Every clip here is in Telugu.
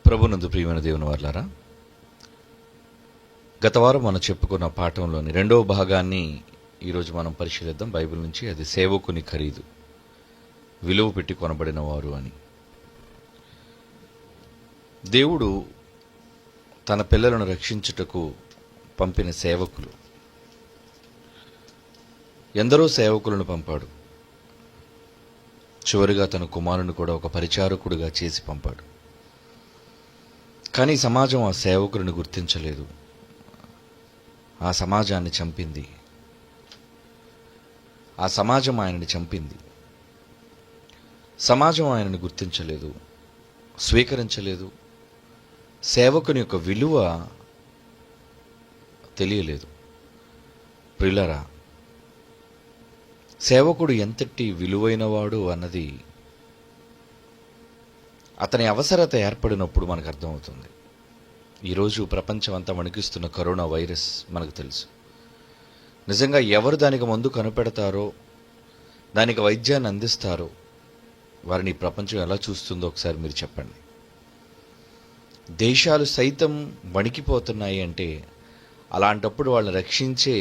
ప్రభునందు ప్రియమైన దేవుని వారలారా, గత వారం మనం చెప్పుకున్న పాఠంలోని రెండవ భాగాన్ని ఈరోజు మనం పరిశీలిద్దాం. బైబిల్ నుంచి, అది సేవకుని ఖరీదు, విలువ పెట్టి కొనబడిన వారు అని. దేవుడు తన పిల్లలను రక్షించుటకు పంపిన సేవకులు, ఎందరో సేవకులను పంపాడు. చివరిగా తన కుమారుని కూడా ఒక పరిచారకుడిగా చేసి పంపాడు. కానీ సమాజం ఆ సేవకుడిని గుర్తించలేదు. ఆ సమాజాన్ని చంపింది. ఆ సమాజం ఆయనని చంపింది. సమాజం ఆయనని గుర్తించలేదు, స్వీకరించలేదు. సేవకుని యొక్క విలువ తెలియలేదు. ప్రియులారా, సేవకుడు ఎంతటి విలువైనవాడు అన్నది అతని అవసరత ఏర్పడినప్పుడు మనకు అర్థమవుతుంది. ఈరోజు ప్రపంచం అంతా వణికిస్తున్న కరోనా వైరస్ మనకు తెలుసు. నిజంగా ఎవరు దానికి ముందు కనిపెడతారో, దానికి వైద్యాన్ని అందిస్తారో, వారిని ప్రపంచం ఎలా చూస్తుందో ఒకసారి మీరు చెప్పండి. దేశాలు సైతం వణికిపోతున్నాయి అంటే, అలాంటప్పుడు వాళ్ళని రక్షించే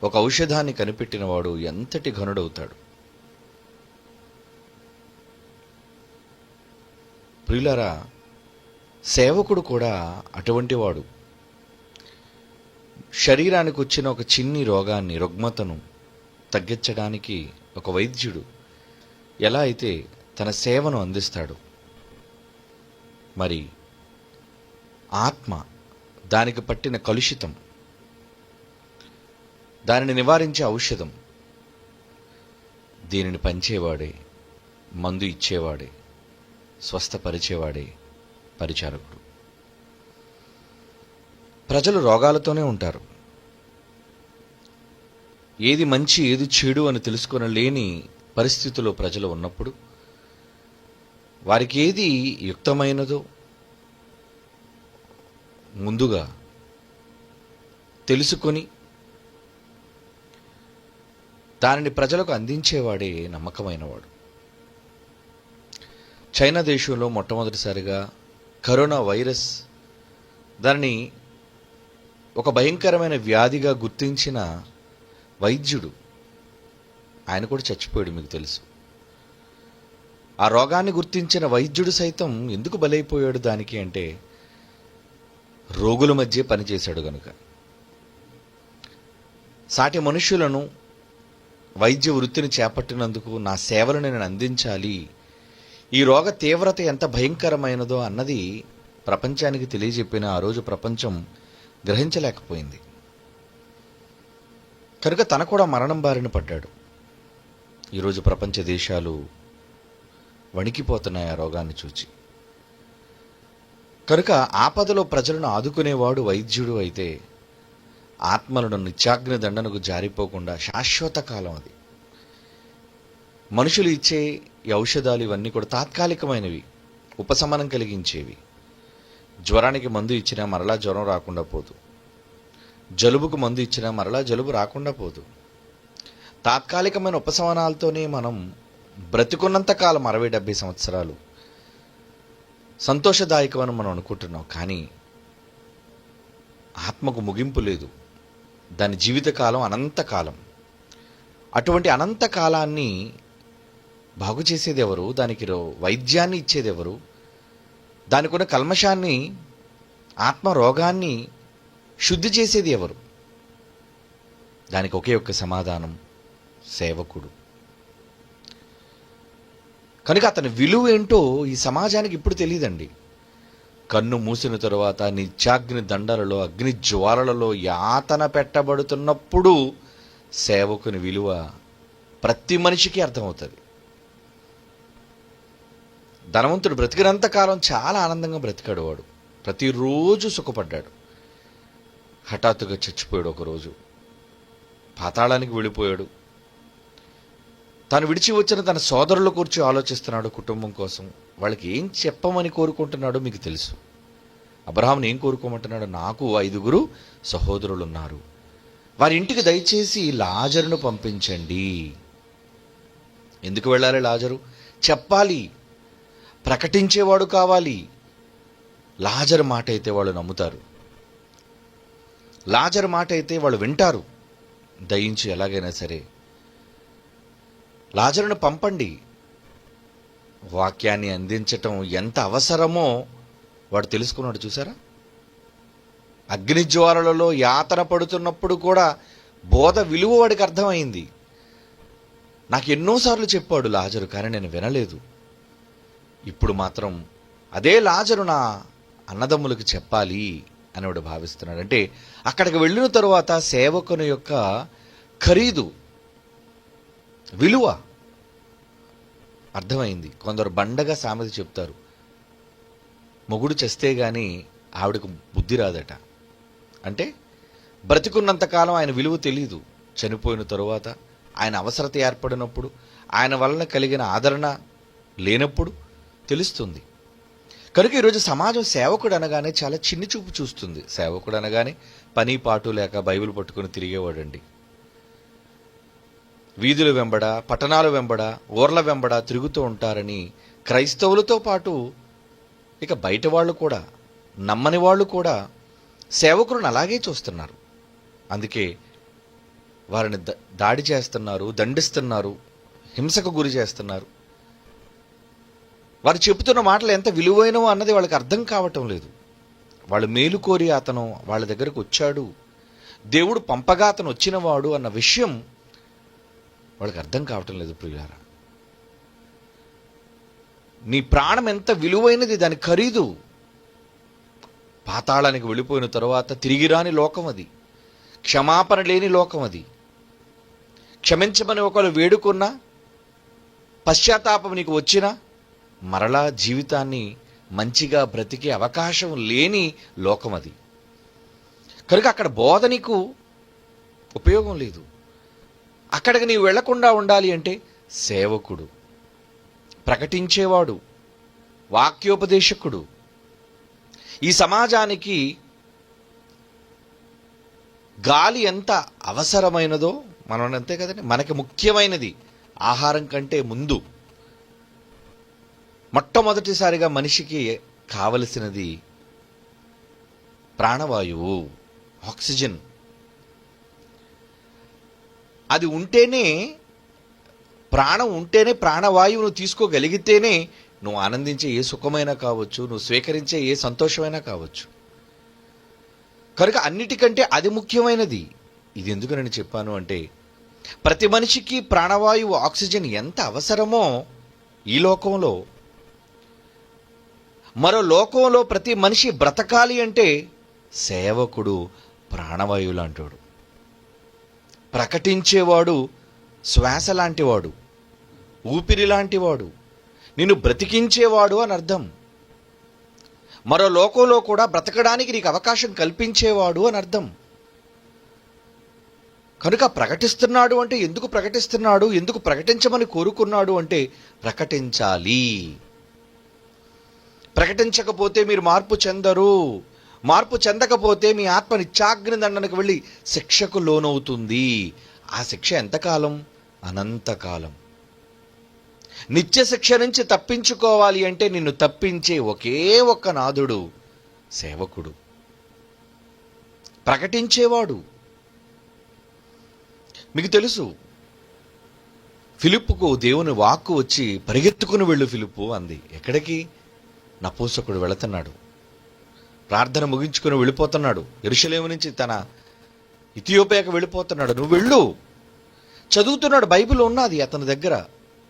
ఒక ఔషధాన్ని కనిపెట్టిన వాడు ఎంతటి ఘనుడవుతాడు. ప్రియులారా, సేవకుడు కూడా అటువంటి వాడు. శరీరానికి వచ్చిన ఒక చిన్ని రోగాన్ని, రుగ్మతను తగ్గించడానికి ఒక వైద్యుడు ఎలా అయితే తన సేవను అందిస్తాడు, మరి ఆత్మ, దానికి పట్టిన కలుషితం, దానిని నివారించే ఔషధం, దీనిని పంచేవాడే, మందు ఇచ్చేవాడే, స్వస్థపరిచేవాడే పరిచారకుడు. ప్రజలు రోగాలతోనే ఉంటారు. ఏది మంచి ఏది చెడు అని తెలుసుకొనలేని పరిస్థితుల్లో ప్రజలు ఉన్నప్పుడు, వారికి ఏది యుక్తమైనదో ముందుగా తెలుసుకొని దానిని ప్రజలకు అందించేవాడే నమ్మకమైనవాడు. చైనా దేశంలో మొట్టమొదటిసారిగా కరోనా వైరస్, దానిని ఒక భయంకరమైన వ్యాధిగా గుర్తించిన వైద్యుడు, ఆయన కూడా చచ్చిపోయాడు, మీకు తెలుసు. ఆ రోగాన్ని గుర్తించిన వైద్యుడు సైతం ఎందుకు బలైపోయాడు దానికి అంటే, రోగుల మధ్య పనిచేశాడు గనుక. సాటి మనుషులను వైద్య వృత్తిని చేపట్టినందుకు నా సేవలు నేను అందించాలి, ఈ రోగ తీవ్రత ఎంత భయంకరమైనదో అన్నది ప్రపంచానికి తెలియజెప్పిన ఆ రోజు ప్రపంచం గ్రహించలేకపోయింది కనుక తన కూడా మరణం బారిన పడ్డాడు. ఈరోజు ప్రపంచ దేశాలు వణికిపోతున్నాయి ఆ రోగాన్ని చూచి. కనుక ఆపదలో ప్రజలను ఆదుకునేవాడు వైద్యుడు అయితే, ఆత్మలను నిత్యాగ్ని దండనకు జారిపోకుండా శాశ్వత కాలం అది. మనుషులు ఇచ్చే ఈ ఔషధాలు ఇవన్నీ కూడా తాత్కాలికమైనవి, ఉపశమనం కలిగించేవి. జ్వరానికి మందు ఇచ్చినా మరలా జ్వరం రాకుండా పోదు. జలుబుకు మందు ఇచ్చినా మరలా జలుబు రాకుండా పోదు. తాత్కాలికమైన ఉపశమనాలతోనే మనం బ్రతికున్నంత కాలం 60-70 సంవత్సరాలు సంతోషదాయకమని మనం అనుకుంటున్నాం. కానీ ఆత్మకు ముగింపు లేదు. దాని జీవితకాలం అనంతకాలం. అటువంటి అనంతకాలాన్ని బాగు చేసేది ఎవరు? దానికి వైద్యాన్ని ఇచ్చేది ఎవరు? దానికి ఉన్న కల్మషాన్ని, ఆత్మ రోగాన్ని శుద్ధి చేసేది ఎవరు? దానికి ఒకే ఒక్క సమాధానం, సేవకుడు. కనుక అతని విలువ ఏంటో ఈ సమాజానికి ఇప్పుడు తెలియదండి. కన్ను మూసిన తరువాత నిత్యాగ్ని దండలలో, అగ్ని జ్వాలలలో యాతన పెట్టబడుతున్నప్పుడు సేవకుని విలువ ప్రతి మనిషికి అర్థమవుతుంది. ధనవంతుడు బ్రతికినంతకాలం చాలా ఆనందంగా బ్రతికాడు. వాడు ప్రతిరోజు సుఖపడ్డాడు. హఠాత్తుగా చచ్చిపోయాడు. ఒకరోజు పాతాళానికి వెళ్ళిపోయాడు. తాను విడిచి వచ్చిన తన సోదరుల గురించి ఆలోచిస్తున్నాడు, కుటుంబం కోసం. వాళ్ళకి ఏం చెప్పమని కోరుకుంటున్నాడో మీకు తెలుసు. అబ్రహాముని ఏం కోరుకోమంటున్నాడు? నాకు 5 సహోదరులు ఉన్నారు, వారి ఇంటికి దయచేసి లాజరును పంపించండి. ఎందుకు వెళ్ళాలి లాజరు? చెప్పాలి, ప్రకటించేవాడు కావాలి, లాజరు మాట అయితే వాళ్ళు నమ్ముతారు, లాజరు మాట అయితే వాళ్ళు వింటారు. దయించి ఎలాగైనా సరే లాజరును పంపండి. వాక్యాన్ని అందించటం ఎంత అవసరమో వాడు తెలుసుకున్నాడు. చూసారా, అగ్నిజ్వాలలలో యాతన పడుతున్నప్పుడు కూడా బోధ విలువ వాడికి అర్థమైంది. నాకు ఎన్నోసార్లు చెప్పాడు లాజరు, కానీ నేను వినలేదు. ఇప్పుడు మాత్రం అదే లాజరు నా అన్నదమ్ములకు చెప్పాలి అని వాడు భావిస్తున్నాడు. అంటే అక్కడికి వెళ్ళిన తరువాత సేవకుని యొక్క ఖరీదు, విలువ అర్థమైంది. కొందరు బండగా సామెత చెప్తారు, మొగుడు చేస్తే గాని ఆవిడకు బుద్ధి రాదట. అంటే బ్రతికున్నంతకాలం ఆయన విలువ తెలియదు, చనిపోయిన తరువాత ఆయన అవసరత ఏర్పడినప్పుడు, ఆయన వలన కలిగిన ఆదరణ లేనప్పుడు తెలుస్తుంది. కనుక ఈరోజు సమాజం సేవకుడు అనగానే చాలా చిన్ని చూపు చూస్తుంది. సేవకుడు అనగానే పని పాటు లేక బైబిల్ పట్టుకుని తిరిగేవాడండి. వీధుల వెంబడ, పట్టణాల వెంబడ, ఊర్ల వెంబడ తిరుగుతూ ఉంటారని క్రైస్తవులతో పాటు ఇక బయట వాళ్ళు కూడా, నమ్మని వాళ్ళు కూడా సేవకులను అలాగే చూస్తున్నారు. అందుకే వారిని దాడి చేస్తున్నారు, దండిస్తున్నారు, హింసకు గురి చేస్తున్నారు. వారు చెబుతున్న మాటలు ఎంత విలువైనవో అన్నది వాళ్ళకి అర్థం కావటం లేదు. వాళ్ళు మేలు కోరి అతను వాళ్ళ దగ్గరకు వచ్చాడు, దేవుడు పంపగా అతను వచ్చినవాడు అన్న విషయం వాళ్ళకి అర్థం కావటం లేదు. ప్రియులారా, నీ ప్రాణం ఎంత విలువైనది, దాని ఖరీదు. పాతాళానికి వెళ్ళిపోయిన తరువాత తిరిగి రాని లోకం అది, క్షమాపణ లేని లోకం అది. క్షమించమని ఒకరు వేడుకున్నా, పశ్చాత్తాపం నీకు వచ్చినా మరలా జీవితాన్ని మంచిగా బ్రతికే అవకాశం లేని లోకం అది. కనుక అక్కడ బోధ నీకు ఉపయోగం లేదు. అక్కడికి నీవు వెళ్లకుండా ఉండాలి అంటే సేవకుడు, ప్రకటించేవాడు, వాక్యోపదేశకుడు. ఈ సమాజానికి గాలి ఎంత అవసరమైనదో మనం అంతే కదండి. మనకి ముఖ్యమైనది ఆహారం కంటే ముందు మొట్టమొదటిసారిగా మనిషికి కావలసినది ప్రాణవాయువు, ఆక్సిజన్. అది ఉంటేనే, ప్రాణం ఉంటేనే, ప్రాణవాయువును తీసుకోగలిగితేనే నువ్వు ఆనందించే ఏ సుఖమైనా కావచ్చు, నువ్వు స్వీకరించే ఏ సంతోషమైనా కావచ్చు. కనుక అన్నిటికంటే అది ముఖ్యమైనది. ఇది ఎందుకు నేను చెప్పాను అంటే, ప్రతి మనిషికి ప్రాణవాయువు, ఆక్సిజన్ ఎంత అవసరమో ఈ లోకంలో, మరో లోకంలో ప్రతి మనిషి బ్రతకాలి అంటే సేవకుడు ప్రాణవాయువు లాంటివాడు, ప్రకటించేవాడు శ్వాస లాంటివాడు, ఊపిరి లాంటివాడు, నిన్ను బ్రతికించేవాడు అని అర్థం. మరో లోకంలో కూడా బ్రతకడానికి నీకు అవకాశం కల్పించేవాడు అని అర్థం. కనుక ప్రకటిస్తున్నాడు అంటే ఎందుకు ప్రకటిస్తున్నాడు, ఎందుకు ప్రకటించమని కోరుకున్నాడు అంటే ప్రకటించాలి. ప్రకటించకపోతే మీరు మార్పు చెందరు. మార్పు చెందకపోతే మీ ఆత్మ నిత్యాగ్ని దండనకు వెళ్ళి శిక్షకు లోనవుతుంది. ఆ శిక్ష ఎంతకాలం? అనంతకాలం. నిత్య శిక్ష నుంచి తప్పించుకోవాలి అంటే నిన్ను తప్పించే ఒకే ఒక్క నాథుడు సేవకుడు, ప్రకటించేవాడు. మీకు తెలుసు, ఫిలిప్పుకు దేవుని వాక్కు వచ్చి పరిగెత్తుకుని వెళ్ళు ఫిలిప్పు అంది. ఎక్కడికి? నపుంసకుడు వెళుతున్నాడు, ప్రార్థన ముగించుకుని వెళ్ళిపోతున్నాడు, యెరూషలేము నుంచి తన ఇథియోపియాకు వెళ్ళిపోతున్నాడు. నువ్వు వెళ్ళు. చదువుతున్నాడు, బైబిల్ ఉన్నది అతని దగ్గర,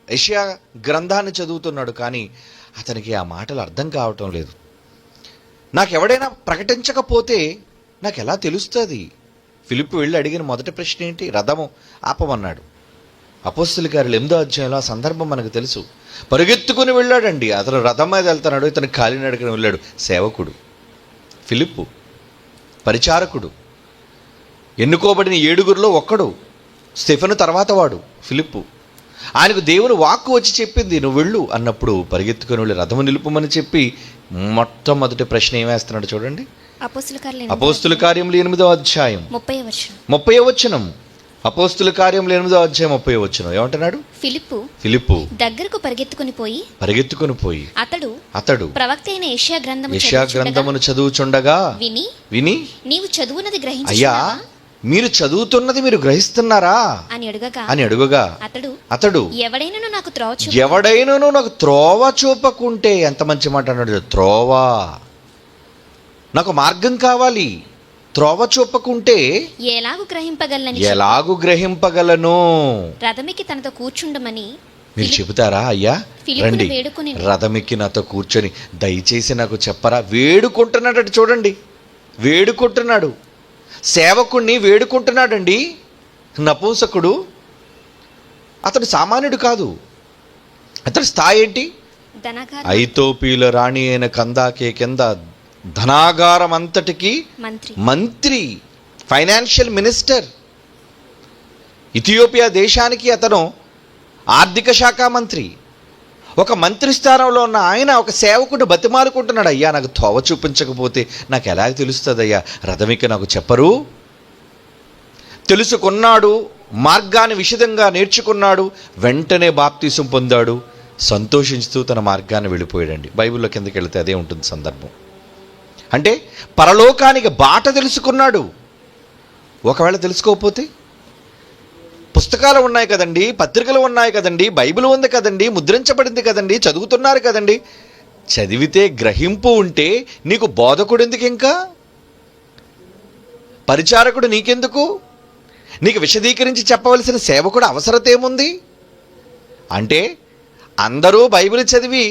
యెషయా గ్రంథాన్ని చదువుతున్నాడు. కానీ అతనికి ఆ మాటలు అర్థం కావటం లేదు. నాకు ఎవడైనా ప్రకటించకపోతే నాకు ఎలా తెలుస్తుంది? ఫిలిప్పు వెళ్ళి అడిగిన మొదటి ప్రశ్న ఏంటి? రథము ఆపమన్నాడు. అపోస్తలుల కార్యాలు 8వ అధ్యాయంలో ఆ సందర్భం మనకు తెలుసు. పరిగెత్తుకుని వెళ్ళాడండి. అతను రథం మీద వెళ్తున్నాడు, ఇతను కాలినడకని వెళ్ళాడు. సేవకుడు ఫిలిప్పు, పరిచారకుడు, ఎన్నుకోబడిన 7గురిలో ఒక్కడు. స్టెఫెను తర్వాత వాడు ఫిలిప్పు. ఆయనకు దేవుని వాక్కు వచ్చి చెప్పింది నువ్వు వెళ్ళు అన్నప్పుడు పరిగెత్తుకుని వెళ్ళి రథము నిలుపమని చెప్పి మొట్టమొదటి ప్రశ్న ఏమేస్తున్నాడు చూడండి. అపోస్తలుల కార్యములు 8వ అధ్యాయం 30వ వచనం. అపోస్తుల కార్యములు 8వ అధ్యాయం 30వ వచనం ఏమంటున్నాడు? ఫిలిప్పు దగ్గరకు పరిగెత్తుకొని పోయి అతడు ప్రవక్త అయిన యెషయా గ్రంథమును చదువుచుండగా విని నీవు చదువునది అయ్యా మీరు చదువుతున్నది మీరు గ్రహిస్తున్నారా అని అడుగగా అతడు ఎవడైనను నాకు త్రోవ చూపకుంటే, ఎంత మంచి మాట అన్నాడు, త్రోవ, నాకు మార్గం కావాలి, త్రోవ చూపకుంటే ఎలాగు గ్రహింపగలను? రథమెక్కి తనతో కూర్చుండమని మీరు చెబుతారా? అయ్యా రండి రథమెక్కి నాతో కూర్చొని దయచేసి నాకు చెప్పరా. వేడుకుంటున్నాడు చూడండి, వేడుకుంటున్నాడు, సేవకుణ్ణి వేడుకుంటున్నాడండి. నపుంసకుడు అతడు సామాన్యుడు కాదు. అతడి స్థాయి ఏంటి? ఐతోపీల రాణి అయిన కందాకే కింద ధనాగారం అంతటికి మంత్రి, ఫైనాన్షియల్ మినిస్టర్. ఇథియోపియా దేశానికి అతను ఆర్థిక శాఖ మంత్రి. ఒక మంత్రి స్థానంలో ఉన్న ఆయన ఒక సేవకుడు బతిమాలుకుంటున్నాడు, అయ్యా నాకు తోవ చూపించకపోతే నాకు ఎలా తెలుస్తుంది అయ్యా, రథమిక నాకు చెప్పరు. తెలుసుకున్నాడు, మార్గాన్ని విశదంగా నేర్చుకున్నాడు, వెంటనే బాప్తీసం పొందాడు, సంతోషించుతూ తన మార్గాన్ని వెళ్ళిపోయాడండి. బైబిల్లో కిందకి వెళితే అదే ఉంటుంది సందర్భం. అంటే పరలోకానికి బాట తెలుసుకున్నాడు. ఒకవేళ తెలుసుకోకపోతే, పుస్తకాలు ఉన్నాయి కదండి, పత్రికలు ఉన్నాయి కదండి, బైబిల్ ఉంది కదండి, ముద్రించబడింది కదండి, చదువుతున్నారు కదండి, చదివితే గ్రహింపు ఉంటే నీకు బోధకుడు ఎందుకు, ఇంకా పరిచారకుడు నీకెందుకు, నీకు విశదీకరించి చెప్పవలసిన సేవకుడు అవసరత ఏముంది? అంటే అందరూ బైబిల్ చదివి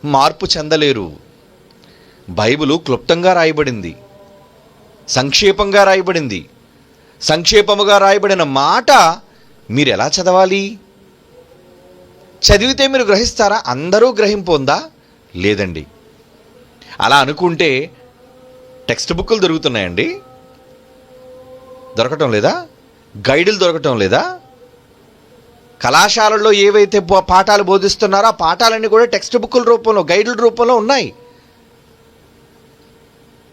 మార్పు చెందలేరు. బైబిలు క్లుప్తంగా రాయబడింది, సంక్షేపంగా రాయబడింది. సంక్షేపముగా రాయబడిన మాట మీరు ఎలా చదవాలి? చదివితే మీరు గ్రహిస్తారా? అందరూ గ్రహింపు ఉందా? లేదండి. అలా అనుకుంటే టెక్స్ట్ బుక్లు దొరుకుతున్నాయండి, దొరకటం లేదా? గైడులు దొరకటం లేదా? కళాశాలల్లో ఏవైతే పాఠాలు బోధిస్తున్నారో ఆ పాఠాలన్నీ కూడా టెక్స్ట్ బుక్ల రూపంలో, గైడుల రూపంలో ఉన్నాయి.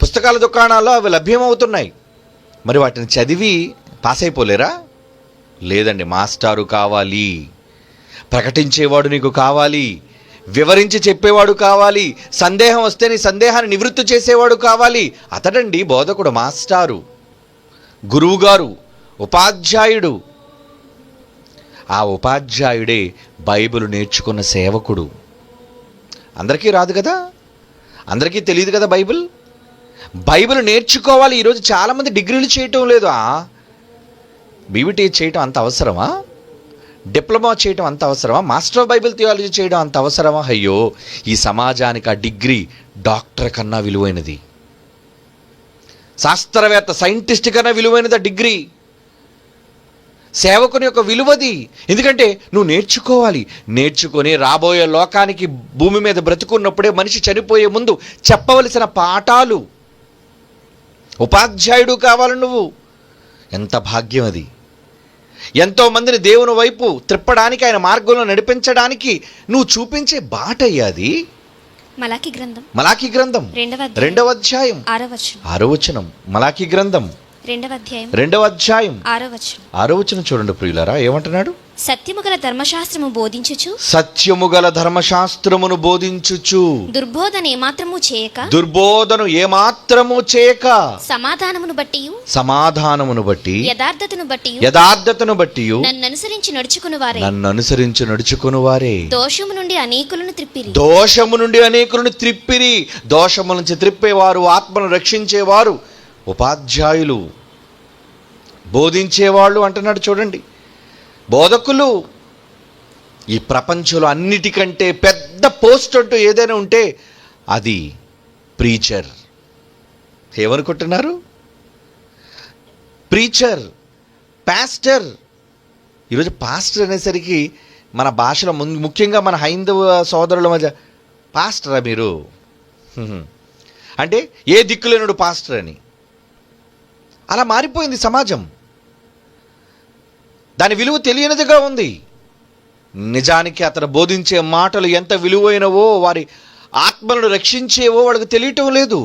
పుస్తకాల దుకాణాల్లో అవి లభ్యమవుతున్నాయి. మరి వాటిని చదివి పాస్ అయిపోలేరా? లేదండి. మాస్టారు కావాలి, ప్రకటించేవాడు నీకు కావాలి, వివరించి చెప్పేవాడు కావాలి, సందేహం వస్తే నీ సందేహాన్ని నివృత్తి చేసేవాడు కావాలి. అతడండి బోధకుడు, మాస్టారు, గురువుగారు, ఉపాధ్యాయుడు. ఆ ఉపాధ్యాయుడే బైబిల్ నేర్చుకున్న సేవకుడు. అందరికీ రాదు కదా, అందరికీ తెలియదు కదా బైబిల్ నేర్చుకోవాలి. ఈరోజు చాలామంది డిగ్రీలు చేయటం లేదు. బీబీటీ చేయటం అంత అవసరమా? డిప్లొమా చేయటం అంత అవసరమా? మాస్టర్ ఆఫ్ బైబిల్ థియాలజీ చేయడం అంత అవసరమా? అయ్యో, ఈ సమాజానికి ఆ డిగ్రీ డాక్టర్ కన్నా విలువైనది, శాస్త్రవేత్త సైంటిస్ట్ కన్నా విలువైనది ఆ డిగ్రీ. సేవకుని యొక్క విలువది. ఎందుకంటే నువ్వు నేర్చుకోవాలి, నేర్చుకొని రాబోయే లోకానికి భూమి మీద బ్రతుకున్నప్పుడే మనిషి చనిపోయే ముందు చెప్పవలసిన పాఠాలు. ఉపాధ్యాయుడు కావాలి నువ్వు. ఎంత భాగ్యం అది! ఎంతోమందిని దేవుని వైపు త్రిప్పడానికి, ఆయన మార్గంలో నడిపించడానికి నువ్వు చూపించే బాట అయ్యాది. మలాకి గ్రంథం 2వ అధ్యాయం 6వ వచనం. మలాకి గ్రంథం 2వ అధ్యాయం 6వ వచనం చూడండి ప్రియులారా, ఏమంటున్నాడు? సత్యము గల ధర్మశాస్త్రము బోధించుచు, సత్యము గల ధర్మశాస్త్రమును బోధించుచు, దుర్బోధన ఏమాత్రము చేయక, సమాధానమును బట్టి యథార్థతను బట్టి నన్ను అనుసరించి నడుచుకుని వారే దోషము నుండి అనేకులను త్రిప్పిరి. దోషము నుంచి త్రిప్పేవారు, ఆత్మను రక్షించేవారు ఉపాధ్యాయులు, బోధించేవాళ్ళు అంటున్నాడు. చూడండి, బోధకులు. ఈ ప్రపంచంలో అన్నిటికంటే పెద్ద పోస్ట్ అంటూ ఏదైనా ఉంటే అది ప్రీచర్. ఏమనుకుంటున్నారు? Preacher, pastor. ఈరోజు పాస్టర్ అనేసరికి మన భాషలో ముఖ్యంగా మన హైందవ సోదరుల మధ్య పాస్టరా మీరు అంటే ఏ దిక్కులేనుడు పాస్టర్ అని అలా మారిపోయింది సమాజం. దాని విలువ తెలియనిదిగా ఉంది. నిజానికి అతను బోధించే మాటలు ఎంత విలువైనవో, వారి ఆత్మలను రక్షించేవో వాళ్ళకి తెలియటం లేదు.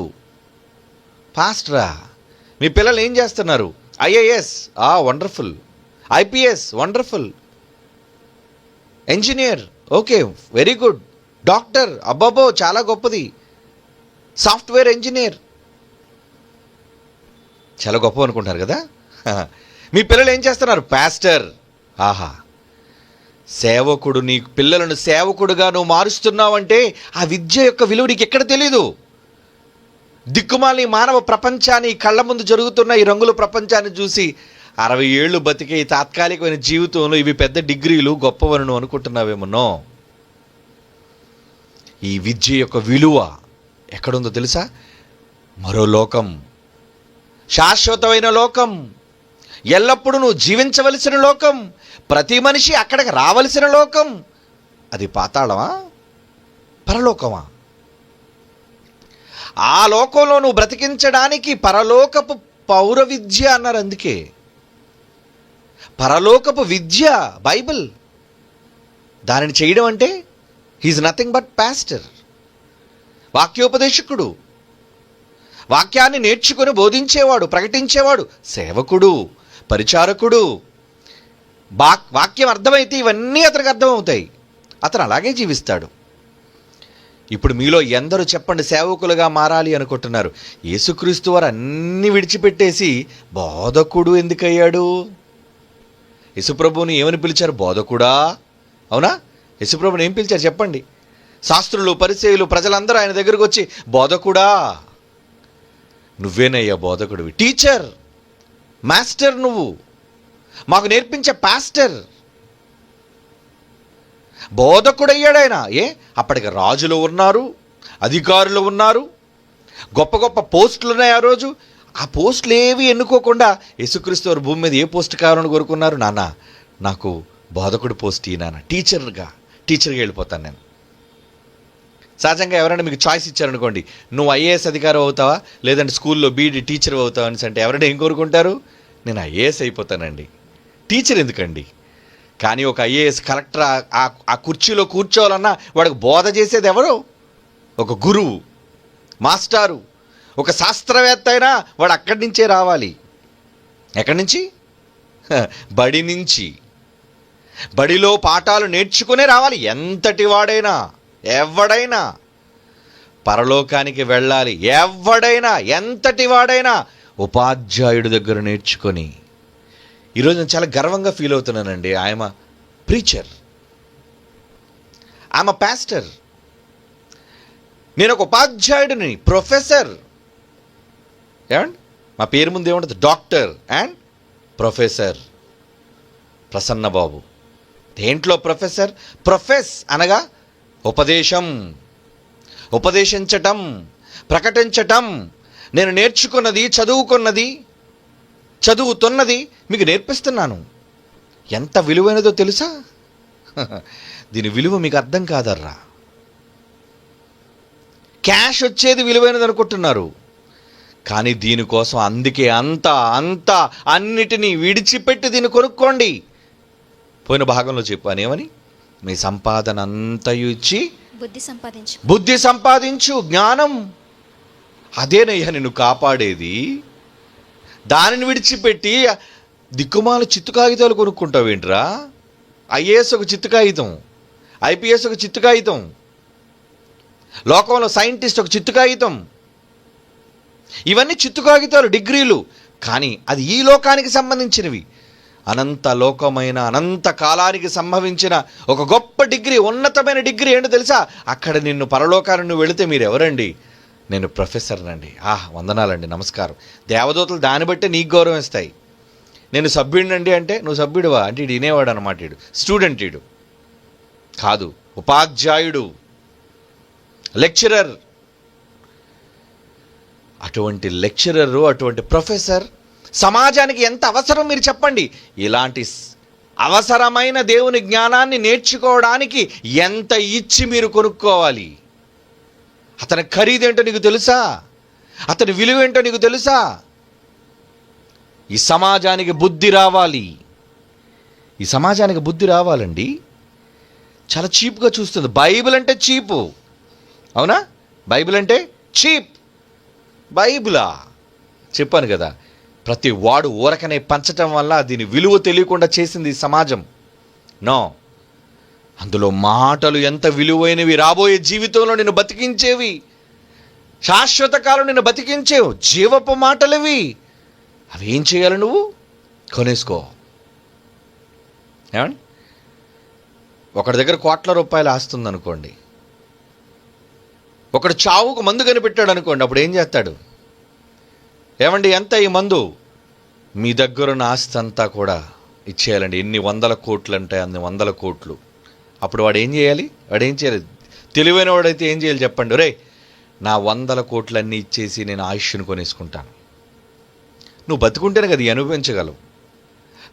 పాస్టరా, మీ పిల్లలు ఏం చేస్తున్నారు? IAS, wonderful. IPS wonderful, engineer okay very good, doctor అబ్బాబో చాలా గొప్పది, సాఫ్ట్వేర్ ఇంజనీర్ చాలా గొప్ప అనుకుంటారు కదా. మీ పిల్లలు ఏం చేస్తున్నారు? పాస్టర్. ఆహా, సేవకుడు. నీ పిల్లలను సేవకుడుగా నువ్వు మారుస్తున్నావంటే ఆ విద్య యొక్క విలువ నీకు ఎక్కడ తెలీదు. దిక్కుమాలి మానవ ప్రపంచాన్ని, కళ్ళ ముందు జరుగుతున్న ఈ రంగుల ప్రపంచాన్ని చూసి 60 ఏళ్ళు బతికే ఈ తాత్కాలికమైన జీవితంలో ఇవి పెద్ద డిగ్రీలు గొప్పవను అనుకుంటున్నావేమో. ఈ విద్య యొక్క విలువ ఎక్కడుందో తెలుసా? మరో లోకం, శాశ్వతమైన లోకం, ఎల్లప్పుడూ నువ్వు జీవించవలసిన లోకం, ప్రతి మనిషి అక్కడికి రావలసిన లోకం. అది పాతాళమా, పరలోకమా? ఆ లోకంలో నువ్వు బ్రతికించడానికి పరలోకపు పౌర విద్య అన్నారు. అందుకే పరలోకపు విద్య బైబిల్. దానిని చేయడం అంటే హీఈస్ నథింగ్ బట్ పాస్టర్, వాక్యోపదేశకుడు, వాక్యాన్ని నేర్చుకుని బోధించేవాడు, ప్రకటించేవాడు, సేవకుడు, పరిచారకుడు. వాక్యం అర్థమైతే ఇవన్నీ అతనికి అర్థమవుతాయి. అతను అలాగే జీవిస్తాడు. ఇప్పుడు మీలో ఎందరూ చెప్పండి సేవకులుగా మారాలి అనుకుంటున్నారు? యేసుక్రీస్తు వారు అన్నీ విడిచిపెట్టేసి బోధకుడు ఎందుకయ్యాడు? యేసుప్రభువుని ఏమని పిలిచారు? బోధకుడా. అవునా? యేసుప్రభుని ఏం పిలిచారు చెప్పండి? శాస్త్రులు, పరిసయ్యులు, ప్రజలందరూ ఆయన దగ్గరకు వచ్చి బోధకుడా, నువ్వేనయ్యా బోధకుడివి, టీచర్, మాస్టర్, నువ్వు మాకు నేర్పించే పాస్టర్. బోధకుడయ్యాడు ఆయన. అప్పటికి రాజులు ఉన్నారు, అధికారులు ఉన్నారు, గొప్ప గొప్ప పోస్టులు ఉన్నాయి ఆ రోజు. ఆ పోస్టులు ఏవి ఎన్నుకోకుండా యేసుక్రీస్తు వారు భూమి మీద ఏ పోస్ట్ కావాలని కోరుకున్నారు? నాన్న నాకు బోధకుడు పోస్ట్ ఈ నాన్న, టీచర్గా వెళ్ళిపోతాను నేను. సహజంగా ఎవరైనా మీకు చాయిస్ ఇచ్చారనుకోండి, నువ్వు ఐఏఎస్ అధికారం అవుతావా లేదంటే స్కూల్లో బీఈడి టీచర్ అవుతావా అని అంటే ఎవరైనా ఏం కోరుకుంటారు? నేను ఐఏఎస్ అయిపోతానండి, టీచర్ ఎందుకండి? కానీ ఒక ఐఏఎస్ కలెక్టర్ ఆ కుర్చీలో కూర్చోవాలన్నా వాడికి బోధ చేసేది ఎవరు? ఒక గురువు, మాస్టారు. ఒక శాస్త్రవేత్త అయినా వాడు అక్కడి నుంచే రావాలి. ఎక్కడి నుంచి? బడి నుంచి. బడిలో పాఠాలు నేర్చుకునే రావాలి. ఎంతటి వాడైనా, ఎవడైనా పరలోకానికి వెళ్ళాలి. ఎవడైనా, ఎంతటి వాడైనా ఉపాధ్యాయుడి దగ్గర నేర్చుకొని. ఈరోజు నేను చాలా గర్వంగా ఫీల్ అవుతున్నానండి. I'm a preacher, I'm a pastor. నేను ఒక ఉపాధ్యాయుడిని, ప్రొఫెసర్. ఏమండి మా పేరు ముందు ఏముంటుంది? Doctor and professor Prasannababu. దేంట్లో ప్రొఫెసర్? ప్రొఫెస్ అనగా ఉపదేశం, ఉపదేశించటం, ప్రకటించటం. నేను నేర్చుకున్నది, చదువుతున్నది మీకు నేర్పిస్తున్నాను. ఎంత విలువైనదో తెలుసా? దీని విలువ మీకు అర్థం కాదర్రా. క్యాష్ వచ్చేది విలువైనది అనుకుంటున్నారు, కానీ దీనికోసం అందుకే అంతా అన్నిటినీ విడిచిపెట్టి దీన్ని కొనుక్కోండి. పోయిన భాగంలో చెప్పాను ఏమని? మీ సంపాదన అంతయు ఇచ్చి బుద్ధి సంపాదించు, జ్ఞానం. అదేనయ్యా నిన్ను కాపాడేది. దానిని విడిచిపెట్టి దిక్కుమాల చిత్తు కాగితాలు కొనుక్కుంటావేంట్రా? ఐఏఎస్ ఒక చిత్తు కాగితం, ఐపీఎస్ ఒక చిత్తు కాగితం, లోకంలో సైంటిస్ట్ ఒక చిత్తు కాగితం. ఇవన్నీ చిత్తు కాగితాలు, డిగ్రీలు. కానీ అది ఈ లోకానికి సంబంధించినవి. అనంత లోకమైన, అనంత కాలానికి సంభవించిన ఒక గొప్ప డిగ్రీ, ఉన్నతమైన డిగ్రీ ఏంటో తెలుసా? అక్కడ నిన్ను పరలోకాన్ని నువ్వు వెళితే మీరు ఎవరండి? నేను ప్రొఫెసర్నండి. వందనాలండి, నమస్కారం. దేవదూతలు దాన్ని బట్టే నీకు గౌరవం ఇస్తాయి. నేను సభ్యుడినండి అంటే నువ్వు సభ్యుడివా అంటే ఇడు వినేవాడు అనమాట. ఇడు స్టూడెంట్, ఇడు కాదు, ఉపాధ్యాయుడు, లెక్చరర్. అటువంటి లెక్చరరు, అటువంటి ప్రొఫెసర్ సమాజానికి ఎంత అవసరం మీరు చెప్పండి. ఇలాంటి అవసరమైన దేవుని జ్ఞానాన్ని నేర్చుకోవడానికి ఎంత ఇచ్చి మీరు కొనుక్కోవాలి? అతని ఖరీదేంటో నీకు తెలుసా? అతని విలువేంటో నీకు తెలుసా? ఈ సమాజానికి బుద్ధి రావాలి. ఈ సమాజానికి బుద్ధి రావాలండి. చాలా చీప్గా చూస్తుంది. బైబిల్ అంటే చీపు, అవునా? బైబిల్ అంటే చీప్. బైబిలా? చెప్పాను కదా, ప్రతి వాడు ఊరకనే పంచటం వల్ల దీని విలువ తెలియకుండా చేసింది ఈ సమాజం. నో, అందులో మాటలు ఎంత విలువైనవి, రాబోయే జీవితంలో నిన్ను బతికించేవి, శాశ్వత కాలం నిన్ను బతికించేవు జీవపు మాటలవి. అవి ఏం చేయాలి? నువ్వు కొనేసుకో. ఏమండి, ఒకడి దగ్గర కోట్ల రూపాయలు ఆస్తుంది అనుకోండి, ఒకడు చావుకు మందు కనిపెట్టాడు అనుకోండి, అప్పుడు ఏం చేస్తాడు? ఏమండి, ఎంత ఈ మందు? మీ దగ్గరున్న ఆస్తి అంతా కూడా ఇచ్చేయాలండి. ఎన్ని 100 కోట్లు అంటే అన్ని 100 కోట్లు. అప్పుడు వాడు ఏం చేయాలి? తెలివైన వాడైతే ఏం చేయాలి చెప్పండి? రే, నా 100 కోట్లన్నీ ఇచ్చేసి నేను ఆయుష్ను కొనేసుకుంటాను. నువ్వు బతుకుంటేనే కదా అనుభవించగలవు.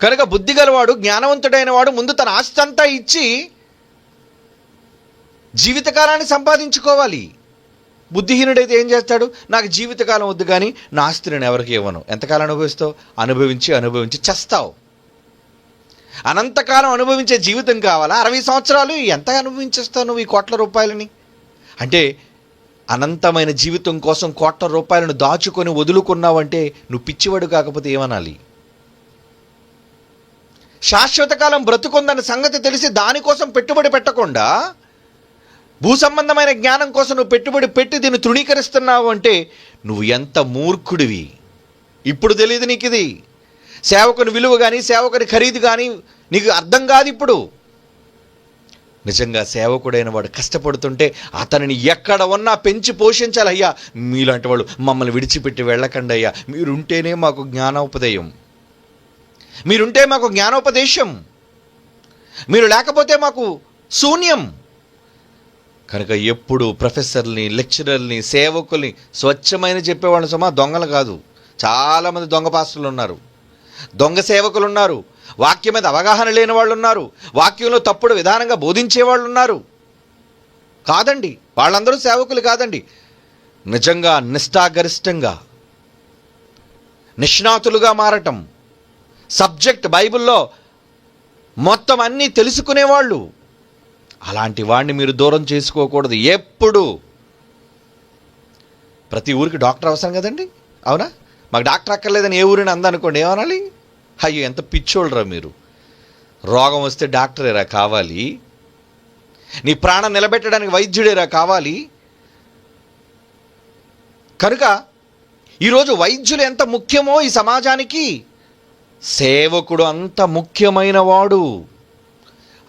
కనుక బుద్ధి గలవాడు, జ్ఞానవంతుడైన వాడు ముందు తన ఆస్తి అంతా ఇచ్చి జీవితకాలాన్ని సంపాదించుకోవాలి. బుద్ధిహీనుడైతే ఏం చేస్తాడు? నాకు జీవితకాలం వద్దు కానీ నా ఆస్తి నేను ఎవరికి ఇవ్వను. ఎంతకాలం అనుభవిస్తావు? అనుభవించి చస్తావు. అనంతకాలం అనుభవించే జీవితం కావాలా? 60 సంవత్సరాలు ఎంత అనుభవించేస్తావు నువ్వు ఈ కోట్ల రూపాయలని? అంటే అనంతమైన జీవితం కోసం కోట్ల రూపాయలను దాచుకొని వదులుకున్నావంటే నువ్వు పిచ్చివాడు కాకపోతే ఏమనాలి? శాశ్వత కాలం బ్రతుకుందన్న సంగతి తెలిసి దానికోసం పెట్టుబడి పెట్టకుండా భూ సంబంధమైన జ్ఞానం కోసం నువ్వు పెట్టుబడి పెట్టి దీన్ని తృణీకరిస్తున్నావు అంటే నువ్వు ఎంత మూర్ఖుడివి. ఇప్పుడు తెలియదు నీకు ఇది. సేవకుని విలువ కానీ సేవకుని ఖరీదు కానీ నీకు అర్థం కాదు ఇప్పుడు. నిజంగా సేవకుడైన వాడు కష్టపడుతుంటే అతనిని ఎక్కడ ఉన్నా పెంచి పోషించాలి. అయ్యా, మీలాంటి వాళ్ళు మమ్మల్ని విడిచిపెట్టి వెళ్ళకండి అయ్యా, మీరుంటేనే మాకు జ్ఞానోపదేశం, మీరు లేకపోతే మాకు శూన్యం. కనుక ఎప్పుడు ప్రొఫెసర్ని, లెక్చరర్ని, సేవకుల్ని స్వచ్ఛమైన చెప్పేవాళ్ళు సుమా, దొంగలు కాదు. చాలామంది దొంగ పాస్టర్లు ఉన్నారు, దొంగ సేవకులు ఉన్నారు, వాక్యం మీద అవగాహన లేని వాళ్ళు ఉన్నారు, వాక్యంలో తప్పుడు విధానంగా బోధించే వాళ్ళు ఉన్నారు. కాదండి, వాళ్ళందరూ సేవకులు కాదండి. నిజంగా నిష్ఠాగరిష్టంగా నిష్ణాతులుగా మారటం, సబ్జెక్ట్ బైబిల్లో మొత్తం అన్నీ తెలుసుకునేవాళ్ళు, అలాంటి వాడిని మీరు దూరం చేసుకోకూడదు ఎప్పుడు. ప్రతి ఊరికి డాక్టర్ అవసరం కదండి, అవునా? మాకు డాక్టర్ అక్కర్లేదని ఏ ఊరిని అందనుకోండి, ఏమనాలి? అయ్యో, ఎంత పిచ్చోళ్ళరా మీరు. రోగం వస్తే డాక్టరేరా కావాలి? నీ ప్రాణం నిలబెట్టడానికి వైద్యుడేరా కావాలి? కనుక ఈరోజు వైద్యులు ఎంత ముఖ్యమో ఈ సమాజానికి, సేవకుడు అంత ముఖ్యమైన వాడు.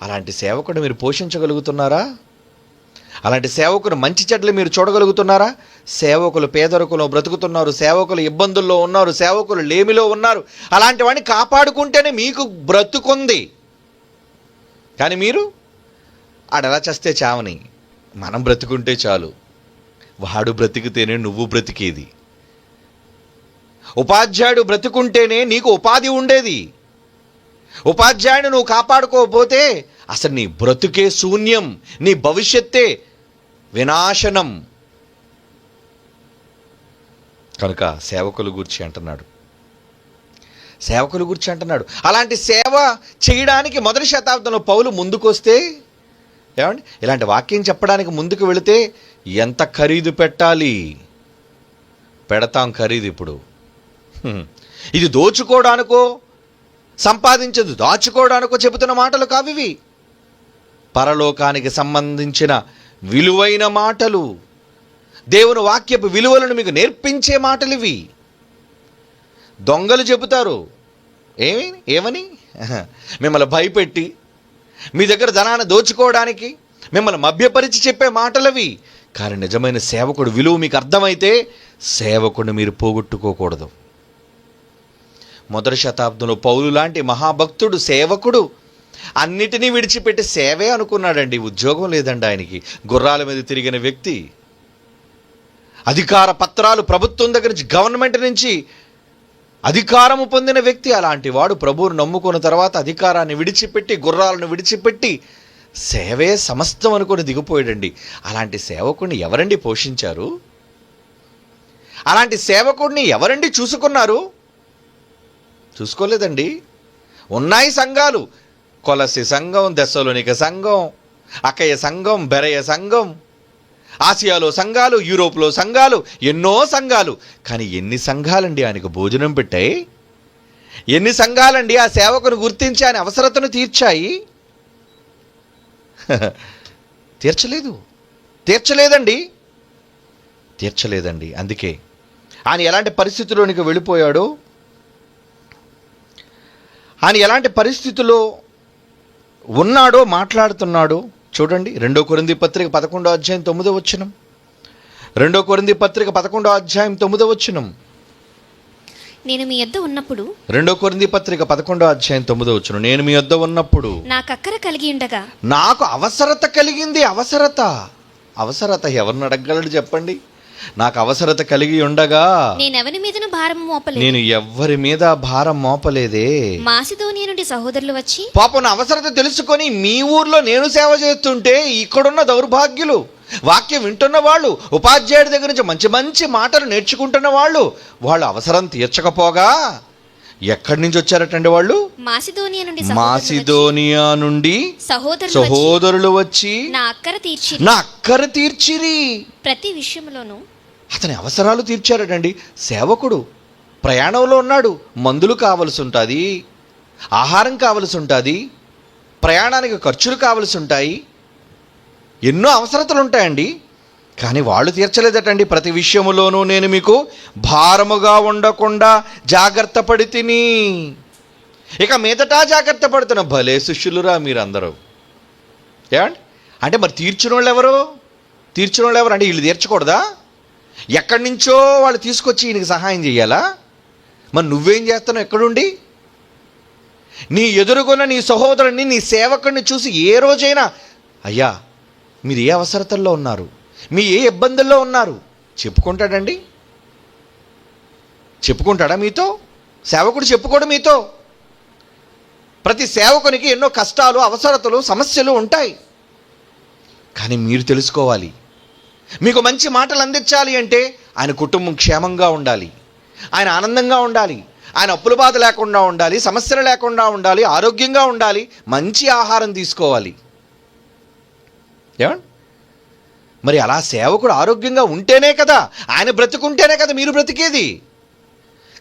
అలాంటి సేవకుడు మీరు పోషించగలుగుతున్నారా? అలాంటి సేవకుడు మంచి చెడ్డలు మీరు చూడగలుగుతున్నారా? సేవకులు పేదరికంలో బ్రతుకుతున్నారు, సేవకులు ఇబ్బందుల్లో ఉన్నారు, సేవకులు లేమిలో ఉన్నారు. అలాంటి వాడిని కాపాడుకుంటేనే మీకు బ్రతుకుంది. కానీ మీరు ఆడెలా చేస్తే చావని, మనం బ్రతుకుంటే చాలు. వాడు బ్రతికితేనే నువ్వు బ్రతికేది. ఉపాధ్యాయుడు బ్రతుకుంటేనే నీకు ఉపాధి ఉండేది. ఉపాధ్యాయుడు నువ్వు కాపాడుకోకపోతే అసలు నీ బ్రతుకే శూన్యం, నీ భవిష్యత్తే వినాశనం. కనుక సేవకుల గురించి అంటున్నాడు. అలాంటి సేవ చేయడానికి మొదటి శతాబ్దంలో పౌలు ముందుకొస్తే, ఏమండి, ఇలాంటి వాక్యం చెప్పడానికి ముందుకు వెళితే ఎంత ఖరీదు పెట్టాలి? పెడతాం ఖరీదు. ఇప్పుడు ఇది దోచుకోవడానికో సంపాదించదు దాచుకోవడానికో చెబుతున్న మాటలు కావివి. పరలోకానికి సంబంధించిన విలువైన మాటలు, దేవుని వాక్యపు విలువలను మీకు నేర్పించే మాటలు ఇవి. దొంగలు చెబుతారు ఏమని? మిమ్మల్ని భయపెట్టి మీ దగ్గర ధనాన్ని దోచుకోవడానికి మిమ్మల్ని మభ్యపరిచి చెప్పే మాటలవి. కానీ నిజమైన సేవకుడు విలువ మీకు అర్థమైతే సేవకుడిని మీరు పోగొట్టుకోకూడదు. మొదటి శతాబ్దంలో పౌలు లాంటి మహాభక్తుడు, సేవకుడు అన్నిటినీ విడిచిపెట్టి సేవే అనుకున్నాడండి. ఉద్యోగం లేదండి ఆయనకి. గుర్రాల మీద తిరిగిన వ్యక్తి, అధికార పత్రాలు ప్రభుత్వం దగ్గర నుంచి, గవర్నమెంట్ నుంచి అధికారము పొందిన వ్యక్తి. అలాంటి వాడు ప్రభువును నమ్ముకున్న తర్వాత అధికారాన్ని విడిచిపెట్టి, గుర్రాలను విడిచిపెట్టి సేవే సమస్తం అనుకుని దిగిపోయాడండి. అలాంటి సేవకుడిని ఎవరండి పోషించారు? అలాంటి సేవకుడిని ఎవరండి చూసుకున్నారు? చూసుకోలేదండి. ఉన్నాయి సంఘాలు, కొలసి సంఘం, దెస్సలోనిక సంఘం, అకయ సంఘం, బెరయ సంఘం, ఆసియాలో సంఘాలు, యూరోప్లో సంఘాలు, ఎన్నో సంఘాలు. కానీ ఎన్ని సంఘాలండి ఆయనకు భోజనం పెట్టాయి? ఎన్ని సంఘాలండి ఆ సేవకును గుర్తించి ఆయన అవసరతను తీర్చాయి? తీర్చలేదండి. అందుకే ఆయన ఎలాంటి పరిస్థితుల్లోనికి వెళ్ళిపోయాడో, ఆయన ఎలాంటి పరిస్థితుల్లో ఉన్నాడో మాట్లాడుతున్నాడో చూడండి. 2 కొరింథీ పత్రిక 11వ అధ్యాయం 9వ వచనం. 2 కొరింథీ పత్రిక 11వ అధ్యాయం 9వ వచనం. నేను మీ యొద్ద ఉన్నప్పుడు, 2 కొరింథీ పత్రిక 11వ అధ్యాయం 9వ వచనం. నేను మీ యొద్ద ఉన్నప్పుడు నాకు అక్కర కలిగి ఉండగా, నాకు అవసరత కలిగింది. అవసరత ఎవరిని అడగగలడు చెప్పండి? నాకు అవసరత కలిగి ఉండగా నేను ఎవరి మీద భారం మోపలేదే. మాసిదోనియ నుండి సహోదరులు వచ్చి పాపం నా అవసరత తెలుసుకొని మీ ఊర్లో నేను సేవ చేస్తుంటే ఇక్కడున్న దౌర్భాగ్యులు, వాక్యం వింటున్న వాళ్ళు, ఉపాధ్యాయుడి దగ్గర నుంచి మంచి మంచి మాటలు నేర్చుకుంటున్న వాళ్ళు, వాళ్ళు అవసరం తీర్చకపోగా ఎక్కడి నుంచి వచ్చారటండి వాళ్ళు? మాసిదోనియా నుండి సహోదరులు వచ్చి నా అక్కర తీర్చిరి. ప్రతి విషయంలోనూ అతని అవసరాలు తీర్చారటండి. సేవకుడు ప్రయాణంలో ఉన్నాడు, మందులు కావలసి ఉంటుంది, ఆహారం కావలసి ఉంటుంది, ప్రయాణానికి ఖర్చులు కావలసి ఉంటాయి, ఎన్నో అవసరతలు ఉంటాయండి. కానీ వాళ్ళు తీర్చలేదటండి. ప్రతి విషయములోనూ నేను మీకు భారముగా ఉండకుండా జాగ్రత్త పడి తిని, ఇక మీదట జాగ్రత్త పడుతున్న భలే శిష్యులురా మీరందరూ. ఏమండి అంటే మరి తీర్చిన వాళ్ళు ఎవరు అంటే వీళ్ళు తీర్చకూడదా? ఎక్కడి నుంచో వాళ్ళు తీసుకొచ్చి ఈయనకి సహాయం చేయాలా? మరి నువ్వేం చేస్తున్నావు ఎక్కడుండి? నీ ఎదురుగున్న నీ సహోదరుని, నీ సేవకుడిని చూసి ఏ రోజైనా అయ్యా మీరు ఏ అవసరతల్లో ఉన్నారు, మీ ఏ ఇబ్బందుల్లో ఉన్నారు చెప్పుకుంటాడండి? చెప్పుకుంటాడా మీతో? సేవకుడు చెప్పుకోడు మీతో. ప్రతి సేవకునికి ఎన్నో కష్టాలు, అవసరతలు, సమస్యలు ఉంటాయి. కానీ మీరు తెలుసుకోవాలి, మీకు మంచి మాటలు అందించాలి అంటే ఆయన కుటుంబం క్షేమంగా ఉండాలి, ఆయన ఆనందంగా ఉండాలి, ఆయన అప్పుల బాధ లేకుండా ఉండాలి, సమస్యలు లేకుండా ఉండాలి, ఆరోగ్యంగా ఉండాలి, మంచి ఆహారం తీసుకోవాలి. ఏమండి మరి అలా సేవకుడు ఆరోగ్యంగా ఉంటేనే కదా, ఆయన బ్రతుకుంటేనే కదా మీరు బ్రతికేది.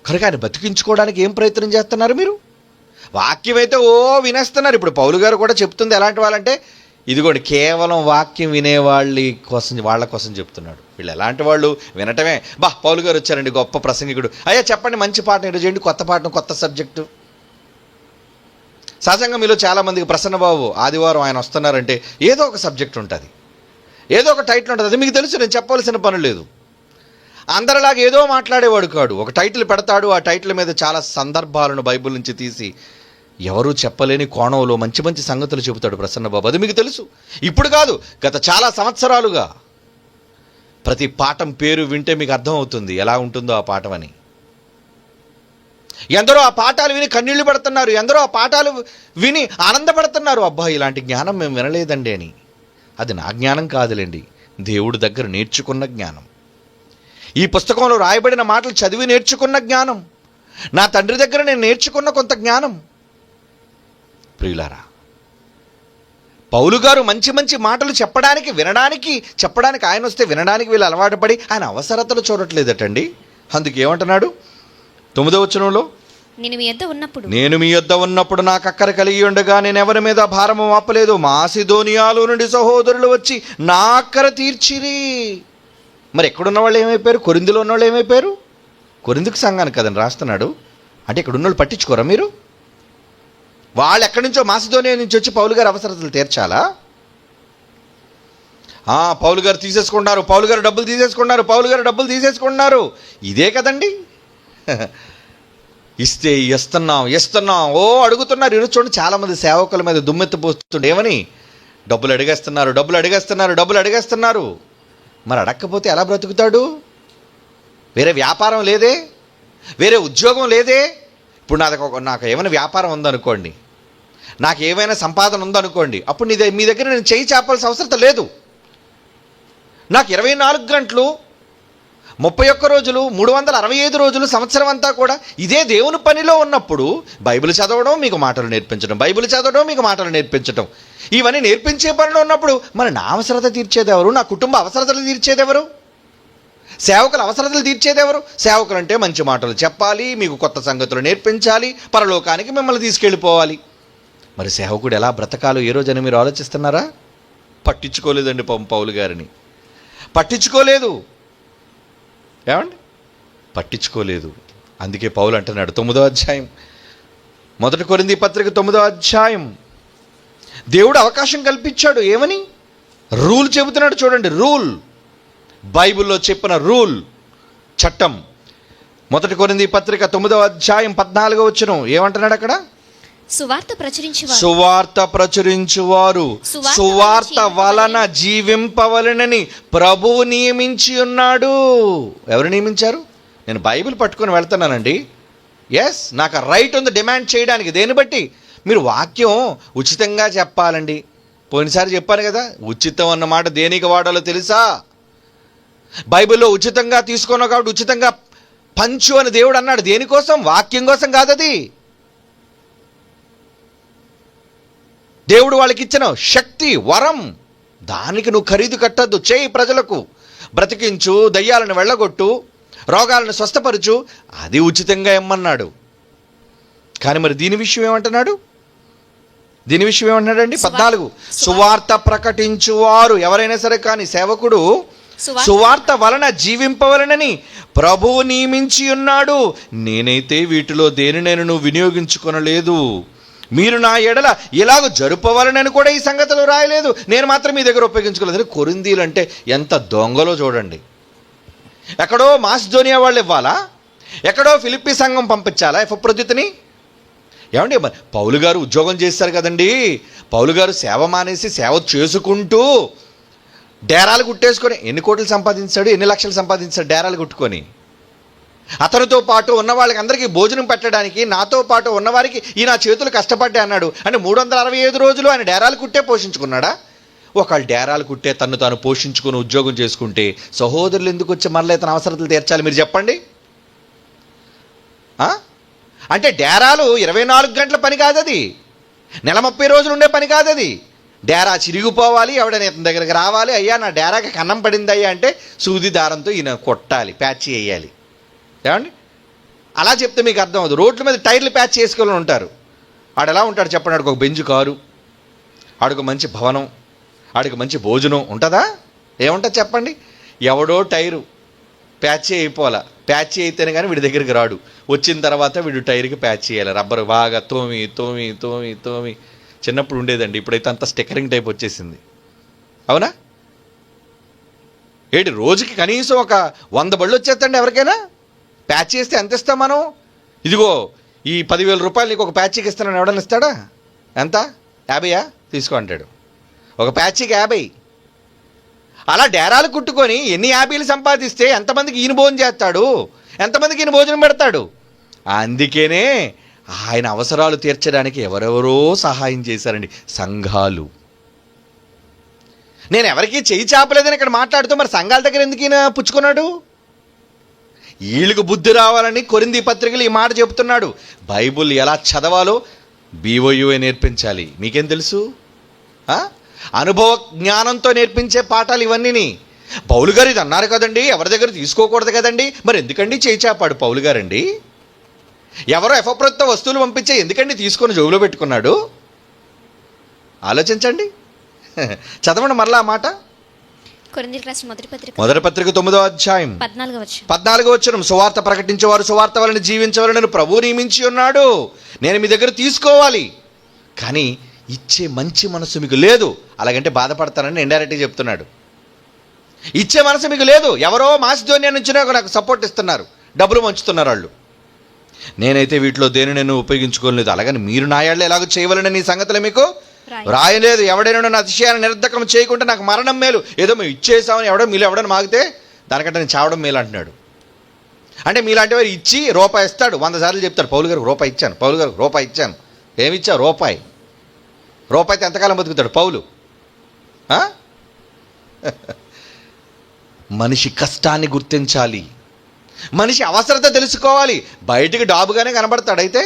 కనుక ఆయన బతికించుకోవడానికి ఏం ప్రయత్నం చేస్తున్నారు మీరు? వాక్యం అయితే వినేస్తున్నారు. ఇప్పుడు పౌలు గారు కూడా చెప్తుంది ఎలాంటి వాళ్ళంటే, ఇదిగోండి కేవలం వాక్యం వాళ్ళ కోసం చెప్తున్నాడు. వీళ్ళు ఎలాంటి వాళ్ళు? వినటమే. పౌలు గారు వచ్చారండి, గొప్ప ప్రసంగికుడు, అయ్యా చెప్పండి మంచి పాఠం ఈరోజు చేయండి, కొత్త పాఠం, కొత్త సబ్జెక్టు. సహజంగా మీలో చాలామందికి ప్రసన్నబాబు ఆదివారం ఆయన వస్తున్నారంటే ఏదో ఒక సబ్జెక్ట్ ఉంటుంది, ఏదో ఒక టైటిల్ ఉంటుంది. అది మీకు తెలుసు, నేను చెప్పవలసిన పని లేదు. అందరిలాగా ఏదో మాట్లాడేవాడు కాడు. ఒక టైటిల్ పెడతాడు, ఆ టైటిల్ మీద చాలా సందర్భాలను బైబిల్ నుంచి తీసి ఎవరూ చెప్పలేని కోణంలో మంచి మంచి సంగతులు చెబుతాడు ప్రసన్నబాబు. అది మీకు తెలుసు. ఇప్పుడు కాదు, గత చాలా సంవత్సరాలుగా ప్రతి పాఠం పేరు వింటే మీకు అర్థమవుతుంది ఎలా ఉంటుందో ఆ పాఠం అని. ఎందరో ఆ పాఠాలు విని కన్నీళ్లు పడుతున్నారు, ఎందరో ఆ పాఠాలు విని ఆనందపడుతున్నారు. అబ్బా ఇలాంటి జ్ఞానం మేము వినలేదండి అని. అది నా జ్ఞానం కాదులేండి, దేవుడి దగ్గర నేర్చుకున్న జ్ఞానం. ఈ పుస్తకంలో రాయబడిన మాటలు చదివి నేర్చుకున్న జ్ఞానం, నా తండ్రి దగ్గర నేను నేర్చుకున్న కొంత జ్ఞానం. ప్రియులారా, పౌలు గారు మంచి మంచి మాటలు చెప్పడానికి ఆయన వస్తే వినడానికి వీళ్ళు అలవాటు పడి ఆయన అవసరతలు చూడట్లేదటండి. అందుకే ఏమంటున్నాడు 9వ వచనంలో, నేను మీ యొద్ద ఉన్నప్పుడు నాకు అక్కర కలిగి ఉండగా నేను ఎవరి మీద భారము మోపలేదు. మాసిదోనియాలో నుండి సహోదరులు వచ్చి నా అక్కర తీర్చిరి. మరి ఎక్కడున్న వాళ్ళు ఏమైపోయారు? కొరింథీలో ఉన్న వాళ్ళు ఏమైపోయారు? కొరింథీకి సంఘానికి కదండి రాస్తున్నాడు. అంటే ఇక్కడ ఉన్న వాళ్ళు పట్టించుకోరా మీరు? వాళ్ళు ఎక్కడి నుంచో మాసిదోనియా నుంచి వచ్చి పౌలు గారు అవసరతలు తీర్చాలా? పౌలు గారు తీసేసుకున్నారు, పౌలు గారు డబ్బులు తీసేసుకున్నారు. ఇదే కదండి. ఇస్తే ఇస్తున్నాం అడుగుతున్నారు. ఈరోజు చూడండి చాలామంది సేవకుల మీద దుమ్మెత్తి పోస్తుండే ఏమని, డబ్బులు అడిగేస్తున్నారు. మరి అడగకపోతే ఎలా బ్రతుకుతాడు? వేరే వ్యాపారం లేదే, వేరే ఉద్యోగం లేదే. ఇప్పుడు నాకు ఏమైనా వ్యాపారం ఉందనుకోండి, నాకు ఏమైనా సంపాదన ఉందనుకోండి, అప్పుడు మీ దగ్గర నేను చేయి చాపాల్సిన అవసరం లేదు. నాకు 24 గంటలు 31 రోజులు 365 రోజులు సంవత్సరం అంతా కూడా ఇదే దేవుని పనిలో ఉన్నప్పుడు బైబిల్ చదవడం, మీకు మాటలు నేర్పించడం, బైబిల్ చదవడం, మీకు మాటలు నేర్పించడం, ఇవన్నీ నేర్పించే పనిలో ఉన్నప్పుడు మరి నా అవసరత తీర్చేదెవరు? నా కుటుంబ అవసరతలు తీర్చేదెవరు? సేవకుల అవసరతలు తీర్చేదెవరు? సేవకులు అంటే మంచి మాటలు చెప్పాలి, మీకు కొత్త సంగతులు నేర్పించాలి, పరలోకానికి మిమ్మల్ని తీసుకెళ్ళిపోవాలి. మరి సేవకుడు ఎలా బ్రతకాలో ఏ రోజని మీరు ఆలోచిస్తున్నారా? పట్టించుకోలేదండి పౌలు గారిని. పట్టించుకోలేదు. ఏమండి? పట్టించుకోలేదు. అందుకే పౌలు అంటున్నాడు 9వ అధ్యాయం, 1 కొరింథీ పత్రిక 9వ అధ్యాయం, దేవుడు అవకాశం కల్పించాడు. ఏమని? రూల్ చెబుతున్నాడు చూడండి. రూల్, బైబిల్లో చెప్పిన రూల్, చట్టం. 1 కొరింథీ పత్రిక 9వ అధ్యాయం 14వ వచనం ఏమంటున్నాడు అక్కడ? సువార్త ప్రచురించువారు సువార్త వలన జీవింపవలనని ప్రభువు నియమించి ఉన్నాడు. ఎవరు నియమించారు? నేను బైబిల్ పట్టుకొని వెళ్తున్నానండి. ఎస్, నాకు రైట్ ఉంది డిమాండ్ చేయడానికి. దేన్ని బట్టి? మీరు వాక్యం ఉచితంగా చెప్పాలండి. పోయినసారి చెప్పాను కదా, ఉచితం అన్నమాట దేనికి వాడాలో తెలుసా? బైబిల్లో ఉచితంగా తీసుకున్నావు కాబట్టి ఉచితంగా పంచు అని దేవుడు అన్నాడు. దేనికోసం? వాక్యం కోసం కాదది. దేవుడు వాళ్ళకి ఇచ్చిన శక్తి, వరం. దానికి నువ్వు ఖరీదు కట్టద్దు. చేయి, ప్రజలకు బ్రతికించు, దయ్యాలను వెళ్ళగొట్టు, రోగాలను స్వస్థపరచు, అది ఉచితంగా ఇమ్మన్నాడు. కానీ మరి దీని విషయం ఏమంటున్నాడు? దీని విషయం ఏమంటున్నాడండి? 14, సువార్త ప్రకటించువారు ఎవరైనా సరే కానీ సేవకుడు సువార్త వలన జీవింపవలనని ప్రభువు నియమించి ఉన్నాడు. నేనైతే వీటిలో దేనినైనా వినియోగించుకొనలేదు. మీరు నా ఎడల ఇలాగ జరుపవలనని కూడా ఈ సంగతులు రాయలేదు. నేను మాత్రం మీ దగ్గర ఉపయోగించుకోలేదు. కొరింథీలు అంటే ఎంత దొంగలో చూడండి. ఎక్కడో మాసిదోనియా వాళ్ళు ఇవ్వాలా? ఎక్కడో ఫిలిప్పీ సంఘం పంపించాలా ఎపఫ్రోదితుని? ఏమండి, పౌలు గారు ఉద్యోగం చేస్తారు కదండి. పౌలు గారు సేవ మానేసి సేవ చేసుకుంటూ డేరాలు కుట్టేసుకొని ఎన్ని కోట్లు సంపాదించాడు, ఎన్ని లక్షలు సంపాదించాడు డేరాలు కుట్టుకొని. అతనితో పాటు ఉన్న వాళ్ళకి అందరికీ భోజనం పెట్టడానికి, నాతో పాటు ఉన్నవారికి ఈ నా చేతులు కష్టపడ్డా అన్నాడు. అంటే 365 రోజులు ఆయన డేరాలు కుట్టే పోషించుకున్నాడా? ఒకళ్ళు డేరాలు కుట్టే తను తాను పోషించుకుని ఉద్యోగం చేసుకుంటే సహోదరులు ఎందుకు వచ్చి మరలా తన అవసరతలు తీర్చాలి? మీరు చెప్పండి. అంటే డేరాలు 24 గంటల పని కాదది. నెల 30 రోజులు ఉండే పని కాదది. డేరా చిరిగిపోవాలి, ఎవడైనా ఇతని దగ్గరికి రావాలి, అయ్యా నా డేరాకి కన్నం పడింది అయ్యా అంటే సూది దారంతో ఈయన కొట్టాలి, ప్యాచ్ వేయాలి. ఏమండి? అలా చెప్తే మీకు అర్థం అవుతుంది. రోడ్ల మీద టైర్లు ప్యాచ్ చేసుకొని ఉంటారు. ఆడు ఎలా ఉంటాడు చెప్పండి? ఆడికి ఒక బెంచ్ కారు, ఆడికి మంచి భవనం, ఆడికి మంచి భోజనం ఉంటుందా? ఏముంటుంది చెప్పండి? ఎవడో టైరు ప్యాచ్ అయిపోవాలా. ప్యాచ్ అయితేనే కానీ వీడి దగ్గరికి రాడు. వచ్చిన తర్వాత వీడు టైర్కి ప్యాచ్ చేయాలి. రబ్బరు బాగా తోమి తోమి తోమి తోమి. చిన్నప్పుడు ఉండేదండి, ఇప్పుడైతే అంత స్టిక్కరింగ్ టైప్ వచ్చేసింది. అవునా? ఏంటి రోజుకి కనీసం ఒక 100 బళ్ళు వచ్చేస్తండి ఎవరికైనా. ప్యాచ్ చేస్తే ఎంత ఇస్తాం మనం? ఇదిగో ఈ 10,000 రూపాయలు నీకు ఒక ప్యాచీకి ఇస్తానని ఎవడన్నా ఇస్తాడా? ఎంత? 50 తీసుకో అంటాడు. ఒక ప్యాచీకి 50. అలా డేరాలు కుట్టుకొని ఎన్ని 50లు సంపాదిస్తే ఎంతమందికి ఈయన భోజనం చేస్తాడు, ఎంతమందికి ఈయన భోజనం పెడతాడు? అందుకేనే ఆయన అవసరాలు తీర్చడానికి ఎవరెవరో సహాయం చేశారండి, సంఘాలు. నేను ఎవరికీ చెయ్యి చాపలేదని ఇక్కడ మాట్లాడుతూ మరి సంఘాల దగ్గర ఎందుకు ఈయన పుచ్చుకున్నాడు? వీళ్ళకు బుద్ధి రావాలని కొరింథీ పత్రికలు ఈ మాట చెబుతున్నాడు. బైబుల్ ఎలా చదవాలో BOUA నేర్పించాలి. మీకేం తెలుసు? అనుభవ జ్ఞానంతో నేర్పించే పాఠాలు ఇవన్నీ. పౌలు గారు ఇది అన్నారు కదండి, ఎవరి దగ్గర తీసుకోకూడదు కదండి, మరి ఎందుకండి చేయి చాపాడు పౌలు గారండి? ఎవరో ఎపఫ్రోదితు వస్తువులు పంపించే ఎందుకండి తీసుకొని జోబులో పెట్టుకున్నాడు? ఆలోచించండి. చదవండి మరలా ఆ మాట. మొదటి పత్రిక 9వ అధ్యాయం 14వ వచనం, సువార్త ప్రకటించేవారు సువార్త వలన జీవించవలనని ప్రభువు నియమించి ఉన్నాడు. నేను మీ దగ్గర తీసుకోవాలి, కానీ ఇచ్చే మంచి మనసు మీకు లేదు. అలాగంటే బాధపడతానని ఇండైరెక్ట్గా చెప్తున్నాడు. ఇచ్చే మనసు మీకు లేదు. ఎవరో మాసిదోనియా నుంచి నాకు సపోర్ట్ ఇస్తున్నారు, డబ్బులు పంచుతున్నారు వాళ్ళు. నేనైతే వీటిలో దేని నేను ఉపయోగించుకోలేదు. అలాగని మీరు నా ఏళ్ళు ఎలాగో చేయవలనని ఈ సంగతులు మీకు రాయలేదు. ఎవడైనా నా అతిశయాన్ని నిర్ధకం చేయకుండా నాకు మరణం మేలు. ఏదో మేము ఇచ్చేసామని మీరు ఎవడని మాగితే దానికంటే నేను చావడం మేలు అంటున్నాడు. అంటే మీలాంటి వారు ఇచ్చి రూపాయి ఇస్తాడు, 100 సార్లు చెప్తాడు పౌలు గారికి రూపాయి ఇచ్చాను, పౌలు గారికి రూపాయి ఇచ్చాను. ఏమిచ్చావు? రూపాయి. రూపాయితో ఎంతకాలం బతుకుతాడు పౌలు? మనిషి కష్టాన్ని గుర్తించాలి, మనిషి అవసరత తెలుసుకోవాలి. బయటికి డాబుగానే కనబడతాడైతే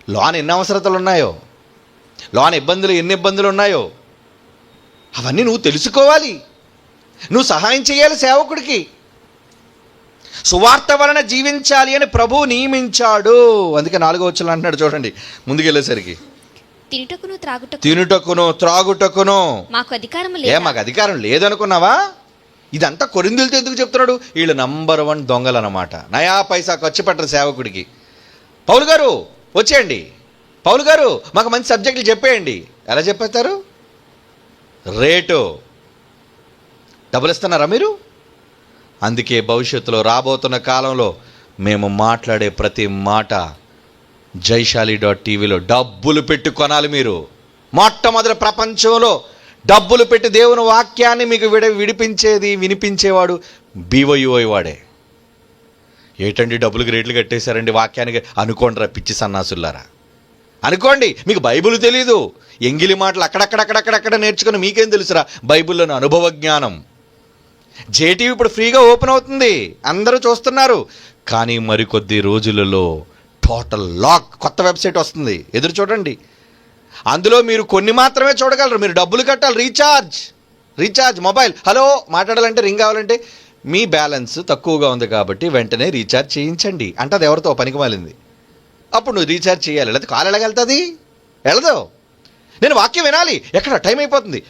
లోన ఎన్ని అవసరతలు ఉన్నాయో, లోన ఎన్ని ఇబ్బందులు ఉన్నాయో అవన్నీ నువ్వు తెలుసుకోవాలి. నువ్వు సహాయం చేయాలి సేవకుడికి. సువార్త వలన జీవించాలి అని ప్రభువు నియమించాడు. అందుకే 4వ వచనం అంటున్నాడు చూడండి, ముందుకెళ్ళేసరికి తినుటకును త్రాగుటకును మాకు అధికారం లేదనుకున్నావా? ఇదంతా కొరింథీయులతో ఎందుకు చెప్తున్నాడు? వీళ్ళు నంబర్ 1 దొంగలు అన్నమాట. నయా పైసా ఖర్చు పెట్టరు సేవకుడికి. పౌలు గారు వచ్చేయండి, పౌలు గారు మాకు మంచి సబ్జెక్టులు చెప్పేయండి. ఎలా చెప్పేస్తారు? రేటు డబ్బులు ఇస్తున్నారా మీరు? అందుకే భవిష్యత్తులో రాబోతున్న కాలంలో మేము మాట్లాడే ప్రతి మాట జైశాలి.టీవీలో డబ్బులు పెట్టి కొనాలి. మీరు మొట్టమొదటి ప్రపంచంలో డబ్బులు పెట్టి దేవుని వాక్యాన్ని మీకు విడిపించేది వినిపించేవాడు BYUI వాడే. ఏటండి డబ్బులకి రేట్లు కట్టేశారండి వాక్యానికి అనుకోండిరా పిచ్చి సన్నాసులారా, అనుకోండి. మీకు బైబిల్ తెలీదు, ఎంగిలి మాటలు అక్కడక్కడక్కడక్కడక్కడ నేర్చుకుని మీకేం తెలుసురా బైబిల్లోని అనుభవ జ్ఞానం. జేటీవీ ఇప్పుడు ఫ్రీగా ఓపెన్ అవుతుంది, అందరూ చూస్తున్నారు. కానీ మరికొద్ది రోజులలో టోటల్ లాక్ కొత్త వెబ్సైట్ వస్తుంది, ఎదురు చూడండి. అందులో మీరు కొన్ని మాత్రమే చూడగలరు. మీరు డబ్బులు కట్టాలి, రీఛార్జ్ మొబైల్. హలో మాట్లాడాలంటే రింగ్ కావాలంటే మీ బ్యాలెన్స్ తక్కువగా ఉంది కాబట్టి వెంటనే రీఛార్జ్ చేయించండి అంటే ఎవరితో పనికి మాలింది. అప్పుడు నువ్వు రీఛార్జ్ చేయాలి, లేకపోతే కాల్ ఎలాగెళ్తుంది? వెళ్ళదు. నేను వాక్యం వినాలి, ఎక్కడ టైం అయిపోతుంది.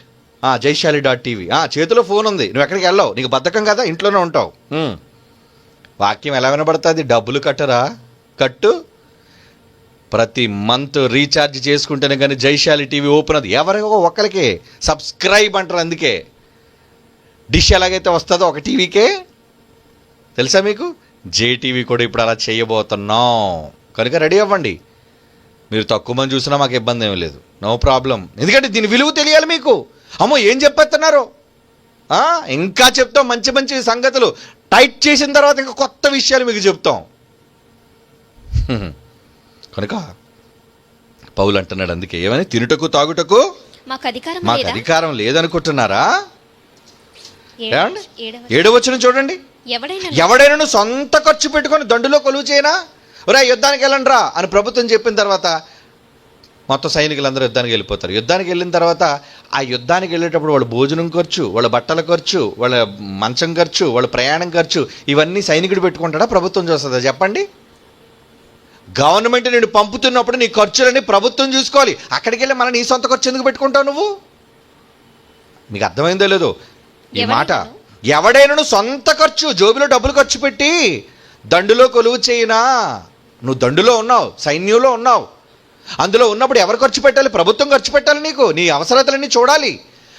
జైశాలి.టీవీ చేతిలో ఫోన్ ఉంది, నువ్వు ఎక్కడికి వెళ్ళావు, నీకు బద్ధకం కదా, ఇంట్లోనే ఉంటావు. వాక్యం ఎలా వినబడుతుంది? డబ్బులు కట్టరా? కట్టు. ప్రతి మంత్ రీఛార్జ్ చేసుకుంటేనే కానీ జైశాలి టీవీ ఓపెన్ అది. ఎవరికో ఒక్కరికి సబ్స్క్రైబ్ అంటారు. అందుకే డిష్ ఎలాగైతే వస్తుందో ఒక టీవీకే, తెలుసా మీకు? జేటీవీ కూడా ఇప్పుడు అలా చేయబోతున్నాం. కనుక రెడీ అవ్వండి. మీరు తక్కువ మంది చూసినా మాకు ఇబ్బంది ఏమీ లేదు, నో ప్రాబ్లం. ఎందుకంటే దీని విలువ తెలియాలి మీకు. అమ్మో ఏం చెప్పేస్తున్నారు, ఇంకా చెప్తాం. మంచి మంచి సంగతులు టైట్ చేసిన తర్వాత ఇంకా కొత్త విషయాలు మీకు చెప్తాం. కనుక పౌలు అంటున్నాడు అందుకే, ఏమని? తినుటకు తాగుటకు మాకు అధికారం లేదనుకుంటున్నారా? 7వ వచనం చూడండి. ఎవడైనా సొంత ఖర్చు పెట్టుకొని దండులో కొలువు చేయనా? ఒరే యుద్ధానికి వెళ్ళండి రా అని ప్రభుత్వం చెప్పిన తర్వాత మొత్తం సైనికులందరూ యుద్ధానికి వెళ్ళిపోతారు. యుద్ధానికి వెళ్ళిన తర్వాత ఆ యుద్ధానికి వెళ్ళేటప్పుడు వాళ్ళ భోజనం ఖర్చు, వాళ్ళ బట్టల ఖర్చు, వాళ్ళ మంచం ఖర్చు, వాళ్ళ ప్రయాణం ఖర్చు ఇవన్నీ సైనికుడు పెట్టుకుంటాడా? ప్రభుత్వం చూస్తుందా? చెప్పండి. గవర్నమెంట్ నేను పంపుతున్నప్పుడు నీ ఖర్చులని ప్రభుత్వం చూసుకోవాలి. అక్కడికి వెళ్ళి మన నీ సొంత ఖర్చు ఎందుకు పెట్టుకుంటావు నువ్వు? మీకు అర్థమైందో లేదో ఈ మాట? ఎవడైనా సొంత ఖర్చు, జోబులో డబ్బులు ఖర్చు పెట్టి దండులో కొలువు చేయినా? నువ్వు దండులో ఉన్నావు, సైన్యంలో ఉన్నావు. అందులో ఉన్నప్పుడు ఎవరు ఖర్చు పెట్టాలి? ప్రభుత్వం ఖర్చు పెట్టాలి. నీకు నీ అవసరతలన్నీ చూడాలి.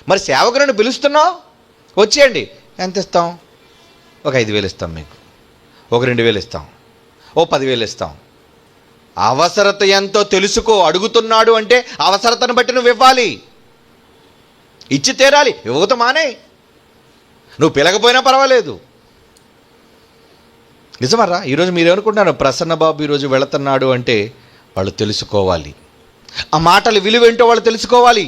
మరి సేవకులను పిలుస్తున్నావు, వచ్చేయండి. ఎంత ఇస్తాం? ఒక 5,000 ఇస్తాం మీకు, ఒక 2,000 ఇస్తాం, ఓ 10,000 ఇస్తాం. అవసరత ఎంతో తెలుసుకో. అడుగుతున్నాడు అంటే అవసరతను బట్టి నువ్వు ఇవ్వాలి, ఇచ్చి తీరాలి. ఇవ్వత మానే, నువ్వు పిలకపోయినా పర్వాలేదు. నిజమరా? ఈరోజు మీరేమనుకుంటున్నారు? ప్రసన్న బాబు ఈరోజు వెళుతున్నాడు అంటే వాళ్ళు తెలుసుకోవాలి, ఆ మాటలు విలువేంటో వాళ్ళు తెలుసుకోవాలి.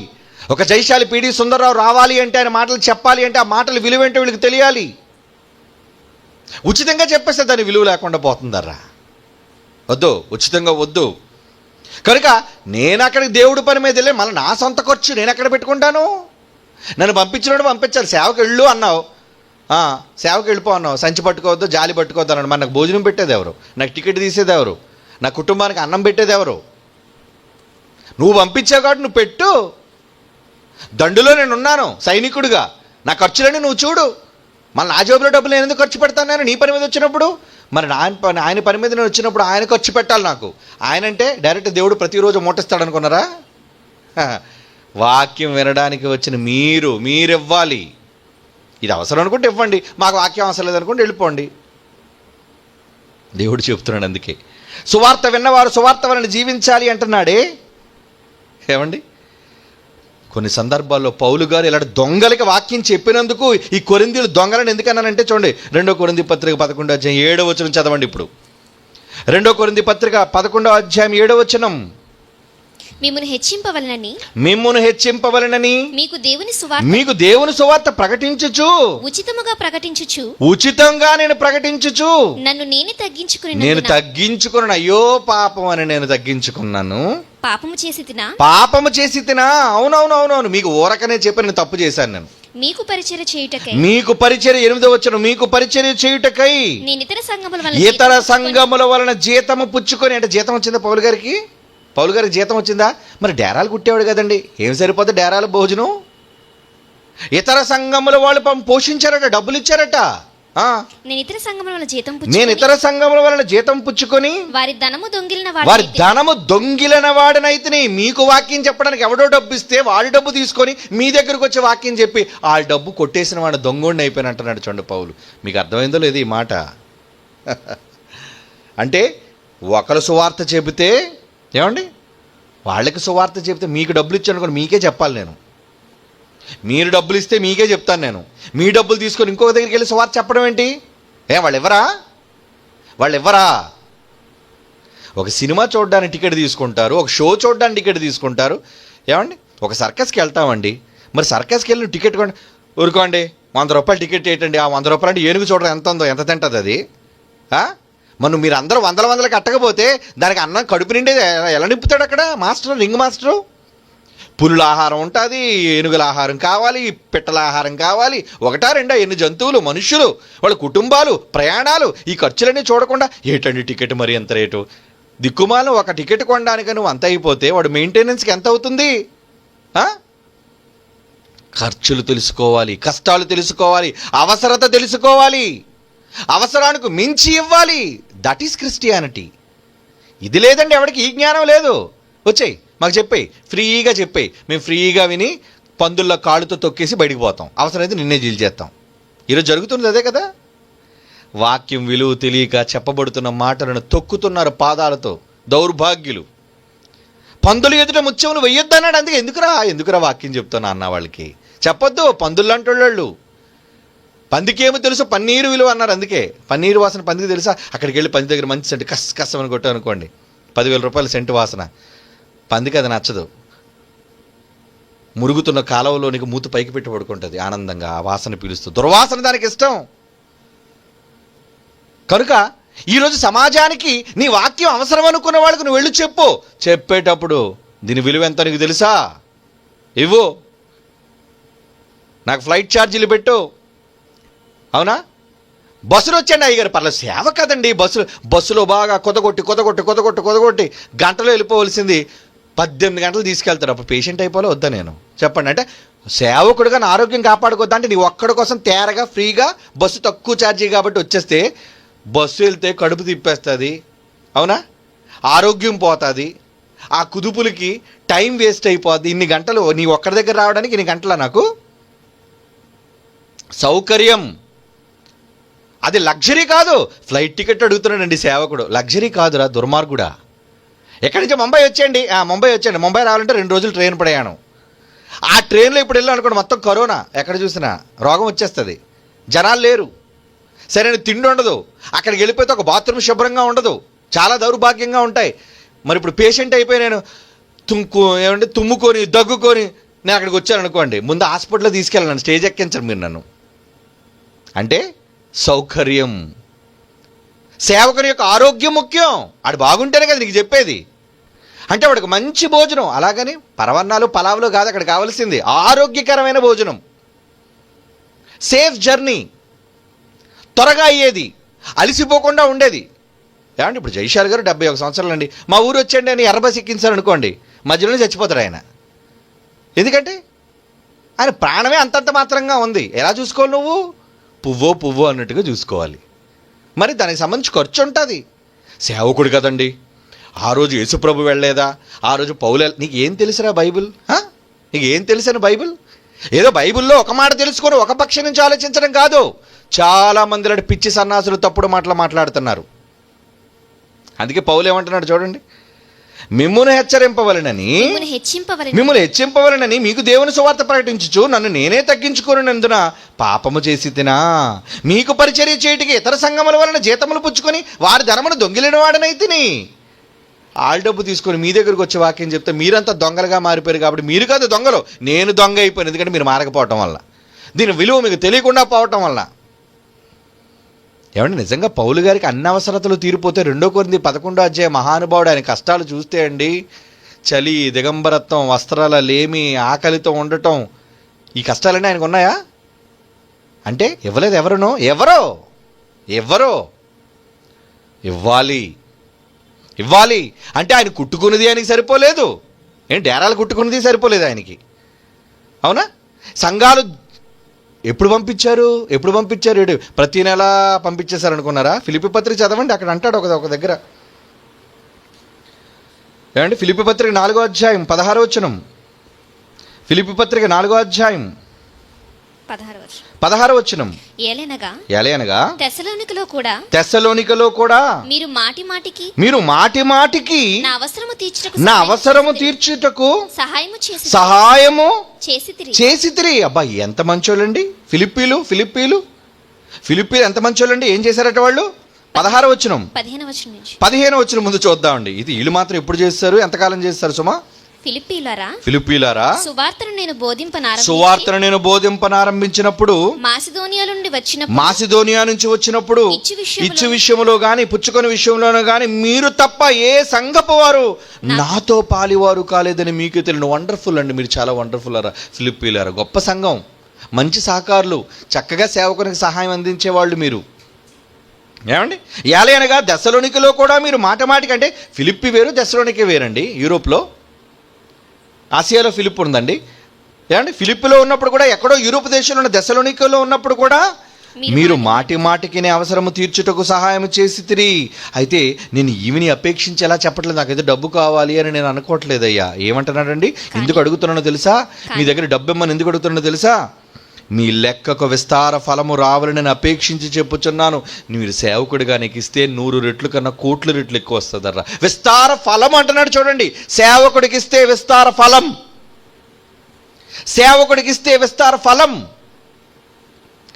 ఒక జైశాలి పీడి సుందరరావు రావాలి అంటే, ఆయన మాటలు చెప్పాలి అంటే ఆ మాటలు విలువేంటో వీళ్ళకి తెలియాలి. ఉచితంగా చెప్పేస్తే దాని విలువ లేకుండా పోతుందర్రా. వద్దు, ఉచితంగా వద్దు. కనుక నేను అక్కడికి దేవుడి పని మీద వెళ్ళి మళ్ళీ నా సొంత ఖర్చు నేను ఎక్కడ పెట్టుకుంటాను? నన్ను పంపించినోడు పంపించాలి. సేవకు వెళ్ళు అన్నావు, సేవకు వెళ్ళిపో అన్నావు. సంచి పట్టుకోవద్దు, జాలి పట్టుకోవద్దు అన్నాడు. మరి నాకు భోజనం పెట్టేది ఎవరు? నాకు టికెట్ తీసేది ఎవరు? నా కుటుంబానికి అన్నం పెట్టేది ఎవరు? నువ్వు పంపించావు కాబట్టి నువ్వు పెట్టు. దండులో నేను ఉన్నాను సైనికుడిగా, నా ఖర్చులన్నీ నువ్వు చూడు. మళ్ళీ నా జోబులో డబ్బులు నేను ఎందుకు ఖర్చు పెడతాను? నేను నీ పని మీద వచ్చినప్పుడు, మరి ఆయన పని మీద నేను వచ్చినప్పుడు ఆయన ఖర్చు పెట్టాలి నాకు. ఆయన అంటే డైరెక్ట్ దేవుడు ప్రతిరోజు మూటిస్తాడు అనుకున్నారా? వాక్యం వినడానికి వచ్చిన మీరివ్వాలి. ఇది అవసరం అనుకుంటే ఇవ్వండి, మాకు వాక్యం అవసరం లేదనుకుంటే వెళ్ళిపోండి. దేవుడు చెప్తున్నాడు అందుకే, సువార్త విన్నవారు సువార్త వలన జీవించాలి అంటున్నాడే. ఏమండి, కొన్ని సందర్భాల్లో పౌలు గారు ఇలాంటి దొంగలకి వాక్యం చెప్పినందుకు ఈ కొరింథీయులు దొంగలని ఎందుకన్నానంటే చూడండి, 2 కొరింథీ పత్రిక 11వ అధ్యాయం 7వ వచనం చదవండి. ఇప్పుడు 2 కొరింథీ పత్రిక 11వ అధ్యాయం 7వ వచనం. మిమ్మును హెచ్చింపవలనని మిమ్మును హెచ్చింపవలనని మీకు దేవుని సువార్త ప్రకటించుచు ఉచితముగా ప్రకటించుచు ఉచితంగా నేను ప్రకటించుచు నన్ను నేనే తగ్గించుకున్నాను. అయ్యో పాపం అని నేను తగ్గించుకున్నాను. పాపము చేసి తినా అవునవునవునవును, మీకు ఊరకనే చెప్పి నేను తప్పు చేశాను. నేను మీకు పరిచర్య చేయుటకై 8వ వచనం, మీకు పరిచర్య చేయుటకై నేను ఇతర సంఘముల వలన జీతము పుచ్చుకొని. అంటే జీతం వచ్చిందా పౌలు గారికి జీతం వచ్చిందా? మరి డేరాలు కుట్టేవాడు కదండి, ఏం సరిపోతే డేరాల భోజనం. ఇతర సంఘముల వాళ్ళు పోషించారట, డబ్బులు ఇచ్చారట. నేను ఇతర సంఘముల వలన జీతం పుచ్చుకొని వారి ధనము దొంగిలిన వాడనైతే. మీకు వాక్యం చెప్పడానికి ఎవడో డబ్బు ఇస్తే వాడి డబ్బు తీసుకొని మీ దగ్గరకు వచ్చి వాక్యం చెప్పి ఆ డబ్బు కొట్టేసిన వాడు దొంగోడిని అయిపోయిన అంటున్నాడు చూడండి పౌలు. మీకు అర్థమైందో లేదు ఈ మాట? అంటే ఒకరు సువార్త చెబితే ఏమండి, వాళ్ళకి సువార్త చెబితే మీకు డబ్బులు ఇచ్చాను అనుకోండి, మీకే చెప్పాలి నేను. మీరు డబ్బులు ఇస్తే మీకే చెప్తాను నేను. మీ డబ్బులు తీసుకొని ఇంకొక దగ్గరికి వెళ్ళి సువార్త చెప్పడం ఏంటి? వాళ్ళు ఇవ్వరా? ఒక సినిమా చూడడానికి టికెట్ తీసుకుంటారు, ఒక షో చూడడానికి టికెట్ తీసుకుంటారు. ఏమండి, ఒక సర్కస్కి వెళ్తామండి, మరి సర్కస్కి వెళ్ళిన టికెట్ ఊరుకోండి, 100 రూపాయలు టికెట్ ఏంటండి? ఆ 100 రూపాయలు అంటే ఏనుగు చూడడం ఎంత ఉందో, ఎంత తింటుంది అది? మనం మీరు అందరూ వందల కట్టకపోతే దానికి అన్నం కడుపు నిండి ఎలా నింపుతాడు అక్కడ మాస్టర్, రింగ్ మాస్టరు? పులుల ఆహారం ఉంటుంది, ఏనుగుల ఆహారం కావాలి, పిట్టల ఆహారం కావాలి, 1-2 ఎన్ని జంతువులు, మనుషులు, వాళ్ళ కుటుంబాలు, ప్రయాణాలు, ఈ ఖర్చులన్నీ చూడకుండా ఏంటండి టికెట్ మరి ఎంత రేటు? దిక్కుమాలను ఒక టికెట్ కొనడానికి నువ్వు అంత అయిపోతే వాడు మెయింటెనెన్స్కి ఎంత అవుతుంది? ఖర్చులు తెలుసుకోవాలి, కష్టాలు తెలుసుకోవాలి, అవసరత తెలుసుకోవాలి, అవసరానికి మించి ఇవ్వాలి. That is Christianity. ఇది లేదండి ఎవరికి ఈ జ్ఞానం లేదు. వచ్చేయి మాకు చెప్పేయి, ఫ్రీగా చెప్పేయి, మేము ఫ్రీగా విని పందుల్లో కాళ్ళతో తొక్కేసి బయటికి పోతాం, అవసరమైతే నిన్నే జీల్ చేస్తాం. ఈరోజు జరుగుతున్నది అదే కదా. వాక్యం విలువ తెలియక చెప్పబడుతున్న మాటలను తొక్కుతున్నారు పాదాలతో దౌర్భాగ్యులు. పందులు ఎదుట ముత్యములు వెయ్యొద్దన్నాడు, అందుకే ఎందుకురా వాక్యం చెప్తున్నా అన్న వాళ్ళకి చెప్పొద్దు. పందులు అంటోళ్ళు, పందికేమో తెలుసు పన్నీరు విలువ అన్నారు, అందుకే పన్నీరు వాసన పందికి తెలుసా? అక్కడికి వెళ్ళి పంది దగ్గర మంచి సెంటు కష్టమని కొట్టామనుకోండి, 10,000 రూపాయల సెంటు వాసన, పందికి అది నచ్చదు. మురుగుతున్న కాలువలోనికి మూత పైకి పెట్టి పడుకుంటుంది ఆనందంగా, ఆ వాసన పీలుస్తూ. దుర్వాసన దానికి ఇష్టం. కనుక ఈరోజు సమాజానికి నీ వాక్యం అవసరం అనుకున్న వాళ్ళకు నువ్వు వెళ్ళి చెప్పేటప్పుడు దీని విలువ ఎంత నీకు తెలుసా? ఇవ్వు, నాకు ఫ్లైట్ ఛార్జీలు పెట్టు. అవునా? బస్సులు వచ్చండి అయ్యగారు, పర్లేదు, సేవ కదండి. బస్సులో బాగా కొదగొట్టి గంటలో వెళ్ళిపోవలసింది 18 గంటలు తీసుకెళ్తారు. అప్పుడు పేషెంట్ అయిపోలే వద్దా నేను? చెప్పండి. అంటే సేవకుడుగా నా ఆరోగ్యం కాపాడుకోద్దా అంటే నీ ఒక్కడి కోసం తేరగా ఫ్రీగా బస్సు తక్కువ ఛార్జీ కాబట్టి వచ్చేస్తే బస్సు వెళ్తే కడుపు తిప్పేస్తుంది. అవునా? ఆరోగ్యం పోతుంది, ఆ కుదుపులకి టైం వేస్ట్ అయిపోద్ది. ఇన్ని గంటలు నీ ఒక్కడి దగ్గర రావడానికి ఇన్ని గంటల నాకు సౌకర్యం. అది లగ్జరీ కాదు. ఫ్లైట్ టికెట్ అడుగుతున్నాడండి సేవకుడు, లగ్జరీ కాదురా, దుర్మార్గుడా. ఎక్కడి నుంచి? ముంబై వచ్చేయండి. ముంబై రావాలంటే 2 రోజులు ట్రైన్ ప్రయాణం. ఆ ట్రైన్లో ఇప్పుడు వెళ్ళాలనుకోండి మొత్తం కరోనా, ఎక్కడ చూసినా రోగం వచ్చేస్తుంది, జనాలు లేరు, సరైన తిండి ఉండదు, అక్కడికి వెళ్ళిపోతే ఒక బాత్రూమ్ శుభ్రంగా ఉండదు, చాలా దౌర్భాగ్యంగా ఉంటాయి. మరి ఇప్పుడు పేషెంట్ అయిపోయి నేను తుమ్ముకొని దగ్గుకొని నేను అక్కడికి వచ్చాను అనుకోండి, ముందు హాస్పిటల్లో తీసుకెళ్ళాను, స్టేజ్ ఎక్కించరు మీరు నన్ను. అంటే సౌకర్యం. సేవకుని యొక్క ఆరోగ్యం ముఖ్యం. ఆడు బాగుంటేనే కదా నీకు చెప్పేది. అంటే వాడికి మంచి భోజనం, అలాగని పరవన్నాలు పలావులు కాదు అక్కడ కావాల్సింది, ఆరోగ్యకరమైన భోజనం, సేఫ్ జర్నీ, త్వరగా అయ్యేది, అలసిపోకుండా ఉండేది. ఏమంటే ఇప్పుడు జైశాల్ గారు 71 సంవత్సరాలు అండి, మా ఊరు వచ్చండి అని ఎర్రబస్ ఎక్కించారనుకోండి, మధ్యలోనే చచ్చిపోతారు ఆయన. ఎందుకంటే ఆయన ప్రాణమే అంతంత మాత్రంగా ఉంది. ఎలా చూసుకోవాలి నువ్వు? పువ్వో అన్నట్టుగా చూసుకోవాలి. మరి దానికి సంబంధించి ఖర్చు ఉంటుంది. సేవకుడు కదండి, ఆ రోజు యేసుప్రభు వెళ్ళలేదా, ఆ రోజు పౌలు, నీకు ఏం తెలుసురా బైబిల్? నీకు ఏం తెలుసని బైబిల్? ఏదో బైబిల్లో ఒక మాట తెలుసుకొని ఒక పక్షం నుంచి ఆలోచించడం కాదు. చాలా మంది లాంటి పిచ్చి సన్నాసులు తప్పుడు మాటలు మాట్లాడుతున్నారు. అందుకే పౌలు ఏమంటున్నాడు చూడండి, మిమ్మును హెచ్చింపవలనని మీకు దేవుని సువార్త ప్రకటించుచు నన్ను నేనే తగ్గించుకొనున్నందున పాపము చేసి తినా. మీకు పరిచర్య చేయుటకి ఇతర సంఘముల వలన జీతములు పుచ్చుకొని వారి ధనమును దొంగిలిన వాడనైతిని. వాళ్ళ డబ్బు తీసుకొని మీ దగ్గరికి వచ్చే వాక్యం చెప్తే మీరంతా దొంగలుగా మారిపోయారు కాబట్టి మీరు కాదు దొంగలు, నేను దొంగ అయిపోయాను. ఎందుకంటే మీరు మారకపోవటం వల్ల, దీని విలువ మీకు తెలియకుండా పోవటం వల్ల. ఏమంటే నిజంగా పౌలు గారికి అన్ని అవసరతలు తీరిపోతే 2 కొరింథీ 11వ అధ్యాయం మహానుభావుడు ఆయన కష్టాలు చూస్తే అండి, చలి, దిగంబరత్వం, వస్త్రాల లేమి, ఆకలితో ఉండటం, ఈ కష్టాలన్నీ ఆయనకు ఉన్నాయా అంటే ఇవ్వలేదు. ఎవరో ఇవ్వాలి అంటే ఆయన కుట్టుకున్నది ఆయనకి సరిపోలేదు. డేరాలు కుట్టుకున్నది సరిపోలేదు ఆయనకి. అవునా? సంఘాలు ఎప్పుడు పంపించారు? ప్రతి నెల పంపించేశారు అనుకున్నారా? ఫిలిప్పీ పత్రిక చదవండి, అక్కడ అంటాడు ఒక దగ్గర. ఏమండి, ఫిలిప్పీ పత్రిక 4వ అధ్యాయం 16వ వచనం. ఫిలిప్పీ పత్రిక 4వ అధ్యాయం 16వ వచనం. ఏలయనగా తెస్సలోనికలో కూడా మీరు మాటి మాటికి నా అవసరము తీర్చుటకు సహాయము చేసితిరి. అబ్బా, ఎంత మంచోళ్ళండి ఫిలిప్పీలు ఎంత మంచోళ్ళండి. ఏం చేశారట వాళ్ళు? 16వ వచనం 15వ వచనం ముందు చూద్దామండి. ఇది వీళ్ళు మాత్రం ఎప్పుడు చేస్తారు, ఎంతకాలం చేస్తారు సుమా? ఫిలిప్పీలారా, సువార్తను నేను బోధింపనారంభించినప్పుడు మాసిదోనియా నుంచి వచ్చినప్పుడు ఇచ్చు విషయంలో గాని పుచ్చుకొని విషయంలోనూ గాని మీరు తప్ప ఏ సంఘపు వారు నాతో పాలివారు కాలేదని మీకు తెలియను. వండర్ఫుల్ అండి, మీరు చాలా వండర్ఫుల్ అరా ఫిలిప్పీలారా. గొప్ప సంఘం, మంచి సహకారులు, చక్కగా సేవకునికి సహాయం అందించేవాళ్ళు మీరు. ఏమండి, ఏలయనగా దెస్సలోనికలో కూడా మీరు మాటికి, అంటే ఫిలిప్పీ వేరు దెస్సలోనికే వేరండి. యూరోప్లో, ఆసియాలో ఫిలిప్ ఉందండి. ఏమండి, ఫిలిప్పిలో ఉన్నప్పుడు కూడా, ఎక్కడో యూరోప్ దేశంలో ఉన్న దెస్సలోనికలో ఉన్నప్పుడు కూడా మీరు మాటికి అవసరము తీర్చుటకు సహాయం చేసితిరి. అయితే నేను ఈవిని అపేక్షించి ఎలా చెప్పట్లేదు, నాకైతే డబ్బు కావాలి అని నేను అనుకోవట్లేదయ్యా. ఏమంటున్నాడండి? ఎందుకు అడుగుతున్నానో తెలుసా? మీ దగ్గర డబ్బు ఇమ్మని ఎందుకు అడుగుతున్నానో తెలుసా? మీ లెక్కకు విస్తార ఫలము రావాలని నేను అపేక్షించి చెప్పుచున్నాను. మీరు సేవకుడిగా నీకు ఇస్తే 100 రెట్లు కన్నా కోట్ల రెట్లు ఎక్కువ వస్తుందర్రా. విస్తార ఫలం అంటున్నాడు చూడండి. సేవకుడికి ఇస్తే విస్తార ఫలం.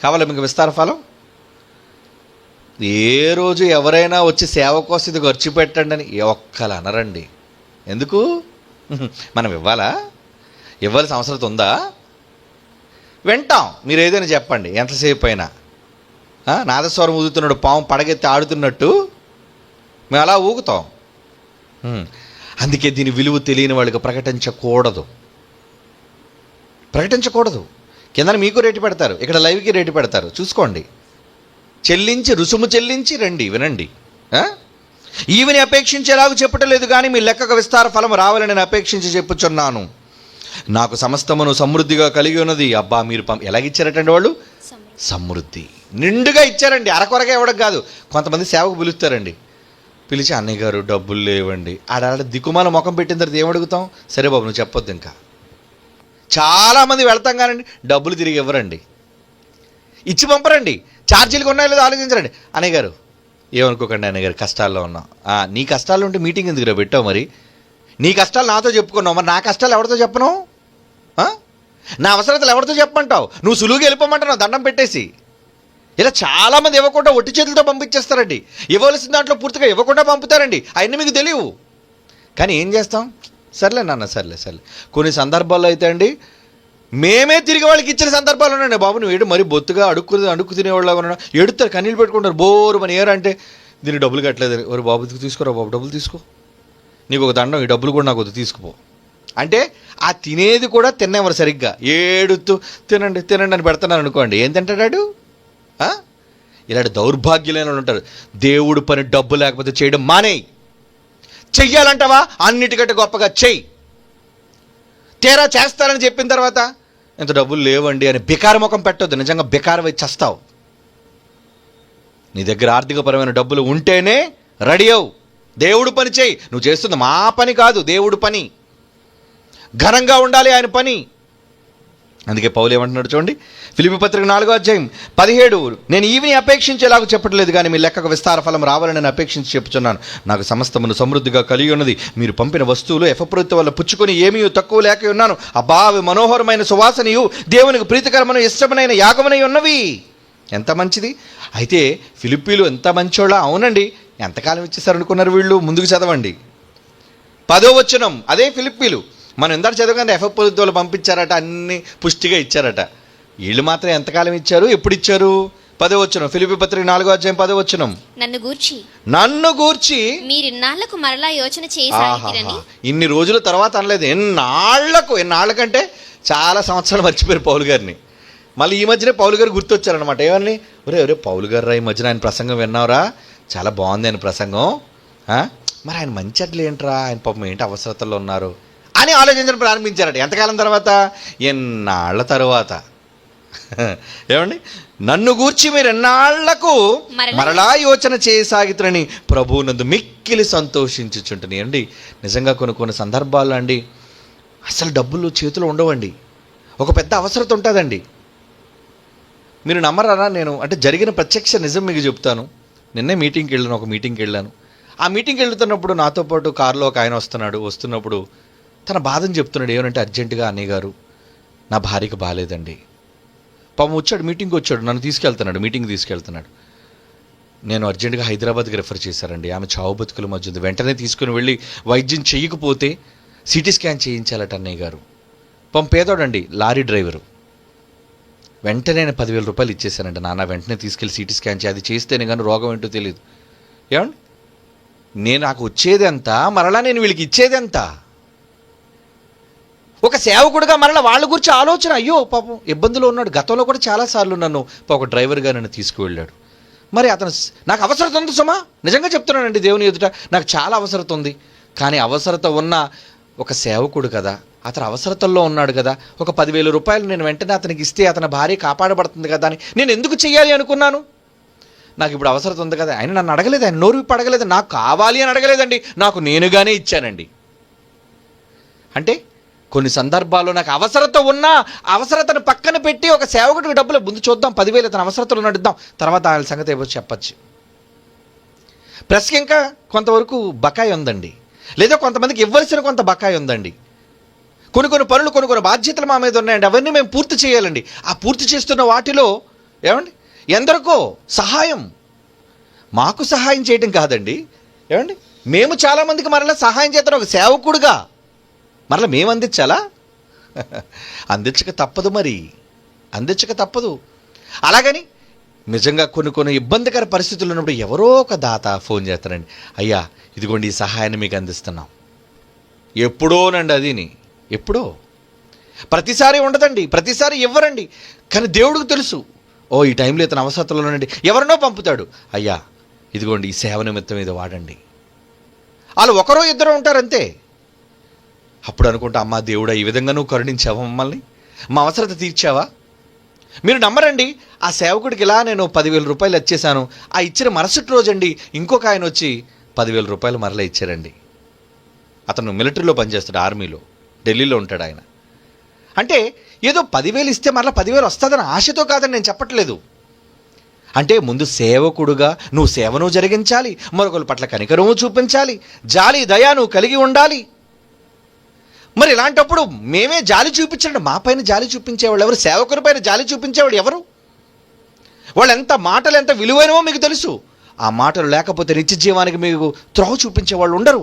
కావాలా మీకు విస్తార ఫలం? ఏ రోజు ఎవరైనా వచ్చి సేవ కోసం ఇది ఖర్చు పెట్టండి అని ఒక్కలు అనరండి. ఎందుకు? మనం ఇవ్వాల్సిన అవసరం ఉందా? వింటాం, మీరు ఏదైనా చెప్పండి, ఎంతసేపు అయినా. నాదస్వరం ఊదుతున్నాడు పాము పడగెత్తి ఆడుతున్నట్టు మేము అలా ఊగుతాం. అందుకే దీని విలువ తెలియని వాళ్ళకి ప్రకటించకూడదు. కింద మీకు రేటు పెడతారు, ఇక్కడ లైవ్కి రేటు పెడతారు, చూసుకోండి. రుసుము చెల్లించి రండి, వినండి. ఈవిని అపేక్షించేలాగా చెప్పటం లేదు, కానీ మీ లెక్కకు విస్తార ఫలం రావాలని నేను అపేక్షించి చెప్పుచున్నాను. నాకు సమస్తమును సమృద్ధిగా కలిగి ఉన్నది. అబ్బా, మీరు ఎలాగిచ్చారటండి? వాళ్ళు సమృద్ధి నిండుగా ఇచ్చారండి, అరకొరగా ఇవ్వడం కాదు. కొంతమంది సేవకు పిలుస్తారండి, పిలిచి అన్నయ్య గారు డబ్బులు లేవండి. ఆడ దిక్కుమాల ముఖం పెట్టిన తర్వాత ఏమడుగుతాం? సరే బాబు నువ్వు చెప్పొద్దు. ఇంకా చాలామంది వెళ్తాం కానండి, డబ్బులు తిరిగి ఇవ్వరండి, ఇచ్చి పంపరండి. ఛార్జీలు ఉన్నాయో లేదో ఆలోచించరండి. అన్నయ్య గారు ఏమనుకోకండి, అన్నయ్య గారు కష్టాల్లో ఉన్నాం. నీ కష్టాల్లో ఉంటే మీటింగ్ ఎందుకు పెట్టావు? మరి నీ కష్టాలు నాతో చెప్పుకున్నావు, మరి నా కష్టాలు ఎవరితో చెప్పను? నా అవసరతలు ఎవరితో చెప్పమంటావు? నువ్వు సులువుగా వెళ్ళిపోమంటున్నావు దండం పెట్టేసి. ఇలా చాలామంది ఇవ్వకుండా ఒట్టి చేతులతో పంపించేస్తారండి. ఇవ్వవలసిన దాంట్లో పూర్తిగా ఇవ్వకుండా పంపుతారండి. అవన్నీ మీకు తెలియవు. కానీ ఏం చేస్తాం? సర్లే నాన్న, సర్లే. కొన్ని సందర్భాల్లో అయితే అండి మేమే తిరిగి వాళ్ళకి ఇచ్చిన సందర్భాలు ఉన్నాయండి. బాబు నువ్వు ఏడు మరి బొత్తుగా అడుక్కు తినేవాళ్ళగా ఉన్నాడు, ఎడుతారు, కన్నీళ్ళు పెట్టుకుంటారు, బోరు అని. ఏరంటే దీనికి డబ్బులు కట్టలేదు. ఎవరు బాబు తీసుకోరా బాబు, డబ్బులు తీసుకో, నీకు ఒక దండం, ఈ డబ్బులు కూడా నాకు వద్దు, తీసుకుపో అంటే ఆ తినేది కూడా తినేవారు సరిగ్గా. ఏడుతూ తినండి అని పెడుతున్నాను అనుకోండి, ఏం తింటాడాడు? ఇలాంటి దౌర్భాగ్యులైన వాళ్ళు ఉంటారు. దేవుడు పని డబ్బు లేకపోతే చేయడం మానేయి. చెయ్యాలంటావా? అన్నిటికంటే గొప్పగా చెయ్యి. తీరా చేస్తానని చెప్పిన తర్వాత ఇంత డబ్బులు లేవండి అని బికార ముఖం పెట్టొద్దు. నిజంగా బికారం వచ్చి చస్తావు. నీ దగ్గర ఆర్థికపరమైన డబ్బులు ఉంటేనే రెడీ అవు, దేవుడు పని చేయి. నువ్వు చేస్తుంది మా పని కాదు, దేవుడు పని. ఘనంగా ఉండాలి ఆయన పని. అందుకే పౌలు ఏమంటున్నాడు చూడండి, ఫిలిప్పీ పత్రిక 4వ అధ్యాయం 17. నేను ఈవిని అపేక్షించేలాగా చెప్పట్లేదు, కానీ మీ లెక్కకు విస్తార ఫలం రావాలని నేను అపేక్షించి చెప్పుచున్నాను. నాకు సమస్తమును సమృద్ధిగా కలిగి ఉన్నది. మీరు పంపిన వస్తువులు ఎఫప్రోతు వల్ల పుచ్చుకొని ఏమీ తక్కువ లేక ఉన్నాను. అవి మనోహరమైన సువాసనయు దేవునికి ప్రీతికరమైన ఇష్టమైన యాగమునై ఉన్నవి. ఎంత మంచిది. అయితే ఫిలిప్పీలు ఎంత మంచోళ్ళ. అవునండి, ఎంతకాలం ఇచ్చేసారు అనుకున్నారు వీళ్ళు? ముందుకు చదవండి. 10వ వచనం, అదే ఫిలిప్పీలు. మనం ఇందాక చదవగానే ఎఫెసీయులు పంపించారట, అన్ని పుష్టిగా ఇచ్చారట. వీళ్ళు మాత్రం ఎంతకాలం ఇచ్చారు, ఎప్పుడు ఇచ్చారు? 10వ వచనం, ఫిలిప్పీ పత్రిక 4వ అధ్యాయం 10వ వచనం. నన్ను గూర్చి మీరిన్నాళ్లకు మరలా యోచన చేసాగిరని. ఇన్ని రోజుల తర్వాత అనలేదు, ఎన్నాళ్ళకంటే చాలా సంవత్సరాలు మర్చిపోయారు పౌలు గారిని. మళ్ళీ ఈ మధ్యనే పౌలు గారు గుర్తొచ్చారనమాట. ఏమని, ఒరే పౌలు గారు రా, ఈ మధ్యన ఆయన ప్రసంగం విన్నావురా, చాలా బాగుంది ఆయన ప్రసంగం, మరి ఆయన మంచి అట్లా ఏంట్రా, ఆయన పాపం ఏంటి అవసరతల్లో ఉన్నారు అని ఆలోచించడం ప్రారంభించారట. ఎంతకాలం తర్వాత? ఎన్నాళ్ల తర్వాత. ఏమండి, నన్ను గూర్చి మీరు ఎన్నాళ్లకు మరలా యోచన చేయసాగితురని ప్రభువునందు మిక్కిలి సంతోషించుచుంటుని. అండి, నిజంగా కొన్ని సందర్భాల్లో అండి అసలు డబ్బులు చేతిలో ఉండవండి, ఒక పెద్ద అవసరత ఉంటుందండి. మీరు నమ్మరారా, నేను అంటే జరిగిన ప్రత్యక్ష నిజం మీకు చెప్తాను. నిన్నే ఒక మీటింగ్కి వెళ్ళాను. ఆ మీటింగ్కి వెళ్తున్నప్పుడు నాతో పాటు కారులో ఒక ఆయన వస్తున్నప్పుడు తన బాధను చెప్తున్నాడు. ఏమంటే, అర్జెంటుగా అన్నయ్య గారు, నా భార్యకి బాగాలేదండి. పాపం వచ్చాడు, మీటింగ్కి వచ్చాడు, నన్ను మీటింగ్కి తీసుకెళ్తున్నాడు. నేను అర్జెంటుగా హైదరాబాద్కి రెఫర్ చేశారండి, ఆమె చావు బతుకుల మధ్య ఉంది, వెంటనే తీసుకుని వెళ్ళి వైద్యం చేయకపోతే సిటీ స్కాన్ చేయించాలట అన్నయ్య గారు. పాపం పేదోడండి, లారీ డ్రైవరు. వెంటనే నేను 10,000 రూపాయలు ఇచ్చేసానండి. నాన్న వెంటనే తీసుకెళ్ళి సిటీ స్కాన్ అది చేస్తేనే కానీ రోగం ఏంటో తెలియదు. ఏమండి, నాకు వచ్చేది ఎంత, మరలా నేను వీళ్ళకి ఇచ్చేది ఎంత? ఒక సేవకుడిగా మరలా వాళ్ళ గురించి ఆలోచన, అయ్యో పాపం ఇబ్బందులో ఉన్నాడు. గతంలో కూడా చాలాసార్లు నన్ను ఒక డ్రైవర్గా నన్ను తీసుకువెళ్ళాడు. మరి అతను, నాకు అవసరత ఉంది సుమా, నిజంగా చెప్తున్నానండి దేవుని ఎదుట, నాకు చాలా అవసరత ఉంది. కానీ అవసరత ఉన్న ఒక సేవకుడు కదా, అతను అవసరతల్లో ఉన్నాడు కదా, ఒక 10,000 రూపాయలు నేను వెంటనే అతనికి ఇస్తే అతని భార్య కాపాడబడుతుంది కదా అని నేను ఎందుకు చెయ్యాలి అనుకున్నాను. నాకు ఇప్పుడు అవసరత ఉంది కదా, ఆయన నన్ను అడగలేదు, ఆయన నోరు విప్పి అడగలేదు, నాకు కావాలి అని అడగలేదండి, నాకు నేనుగానే ఇచ్చానండి. అంటే కొన్ని సందర్భాల్లో నాకు అవసరత ఉన్నా అవసరతను పక్కన పెట్టి ఒక సేవకుడికి డబ్బులు ముందు చూద్దాం, 10,000 అతను అవసరతలు నడుద్దాం, తర్వాత ఆయన సంగతి ఏవో చెప్పచ్చు. ప్లస్కి ఇంకా కొంతవరకు బకాయి ఉందండి, లేదా కొంతమందికి ఇవ్వాల్సిన కొంత బకాయి ఉందండి. కొన్ని పనులు, కొన్ని బాధ్యతలు మా మీద ఉన్నాయండి, అవన్నీ మేము పూర్తి చేయాలండి. ఆ పూర్తి చేస్తున్న వాటిలో ఏమండి ఎందరికో సహాయం, మాకు సహాయం చేయడం కాదండి, ఏమండి మేము చాలామందికి మరలా సహాయం చేస్తాం. ఒక సేవకుడుగా మరలా మేము అందించాలా? అందించక తప్పదు. అలాగని నిజంగా కొన్ని ఇబ్బందికర పరిస్థితులు ఉన్నప్పుడు ఎవరో ఒక దాత ఫోన్ చేస్తారండి, అయ్యా ఇదిగోండి ఈ సహాయాన్ని మీకు అందిస్తున్నాం. ఎప్పుడోనండి, అదిని ఎప్పుడో, ప్రతిసారి ఉండదండి, ప్రతిసారి ఇవ్వరండి. కానీ దేవుడికి తెలుసు, ఈ టైంలో ఇతను అవసరతలో ఉండండి, ఎవరినో పంపుతాడు, అయ్యా ఇదిగోండి ఈ సేవ నిమిత్తం ఇది వాడండి. వాళ్ళు ఒకరో ఇద్దరు ఉంటారంతే. అప్పుడు అనుకుంటా, అమ్మా దేవుడా, ఈ విధంగా నువ్వు కరుణించావా మమ్మల్ని, మా అవసరత తీర్చావా? మీరు నమ్మరండి, ఆ సేవకుడికి ఇలా నేను 10,000 రూపాయలు ఇచ్చేశాను. ఆ ఇచ్చిన మరుసటి రోజండి ఇంకొక ఆయన వచ్చి 10,000 రూపాయలు మరలా ఇచ్చారండి. అతను మిలిటరీలో పనిచేస్తాడు, ఆర్మీలో, ఢిల్లీలో ఉంటాడు ఆయన. అంటే ఏదో 10,000 ఇస్తే మరలా 10,000 వస్తుందని ఆశతో కాదని నేను చెప్పట్లేదు. అంటే ముందు సేవకుడుగా నువ్వు సేవను జరిగించాలి, మరొకరి పట్ల కనికరము చూపించాలి, జాలి దయా నువ్వు కలిగి ఉండాలి. మరి ఇలాంటప్పుడు మేమే జాలి చూపించండి, మా పైన జాలి చూపించేవాళ్ళు ఎవరు? సేవకుడి పైన జాలి చూపించేవాడు ఎవరు? వాళ్ళు మాటలు ఎంత విలువైనవో మీకు తెలుసు. ఆ మాటలు లేకపోతే నిత్య జీవానికి మీకు త్రోవ చూపించేవాళ్ళు ఉండరు.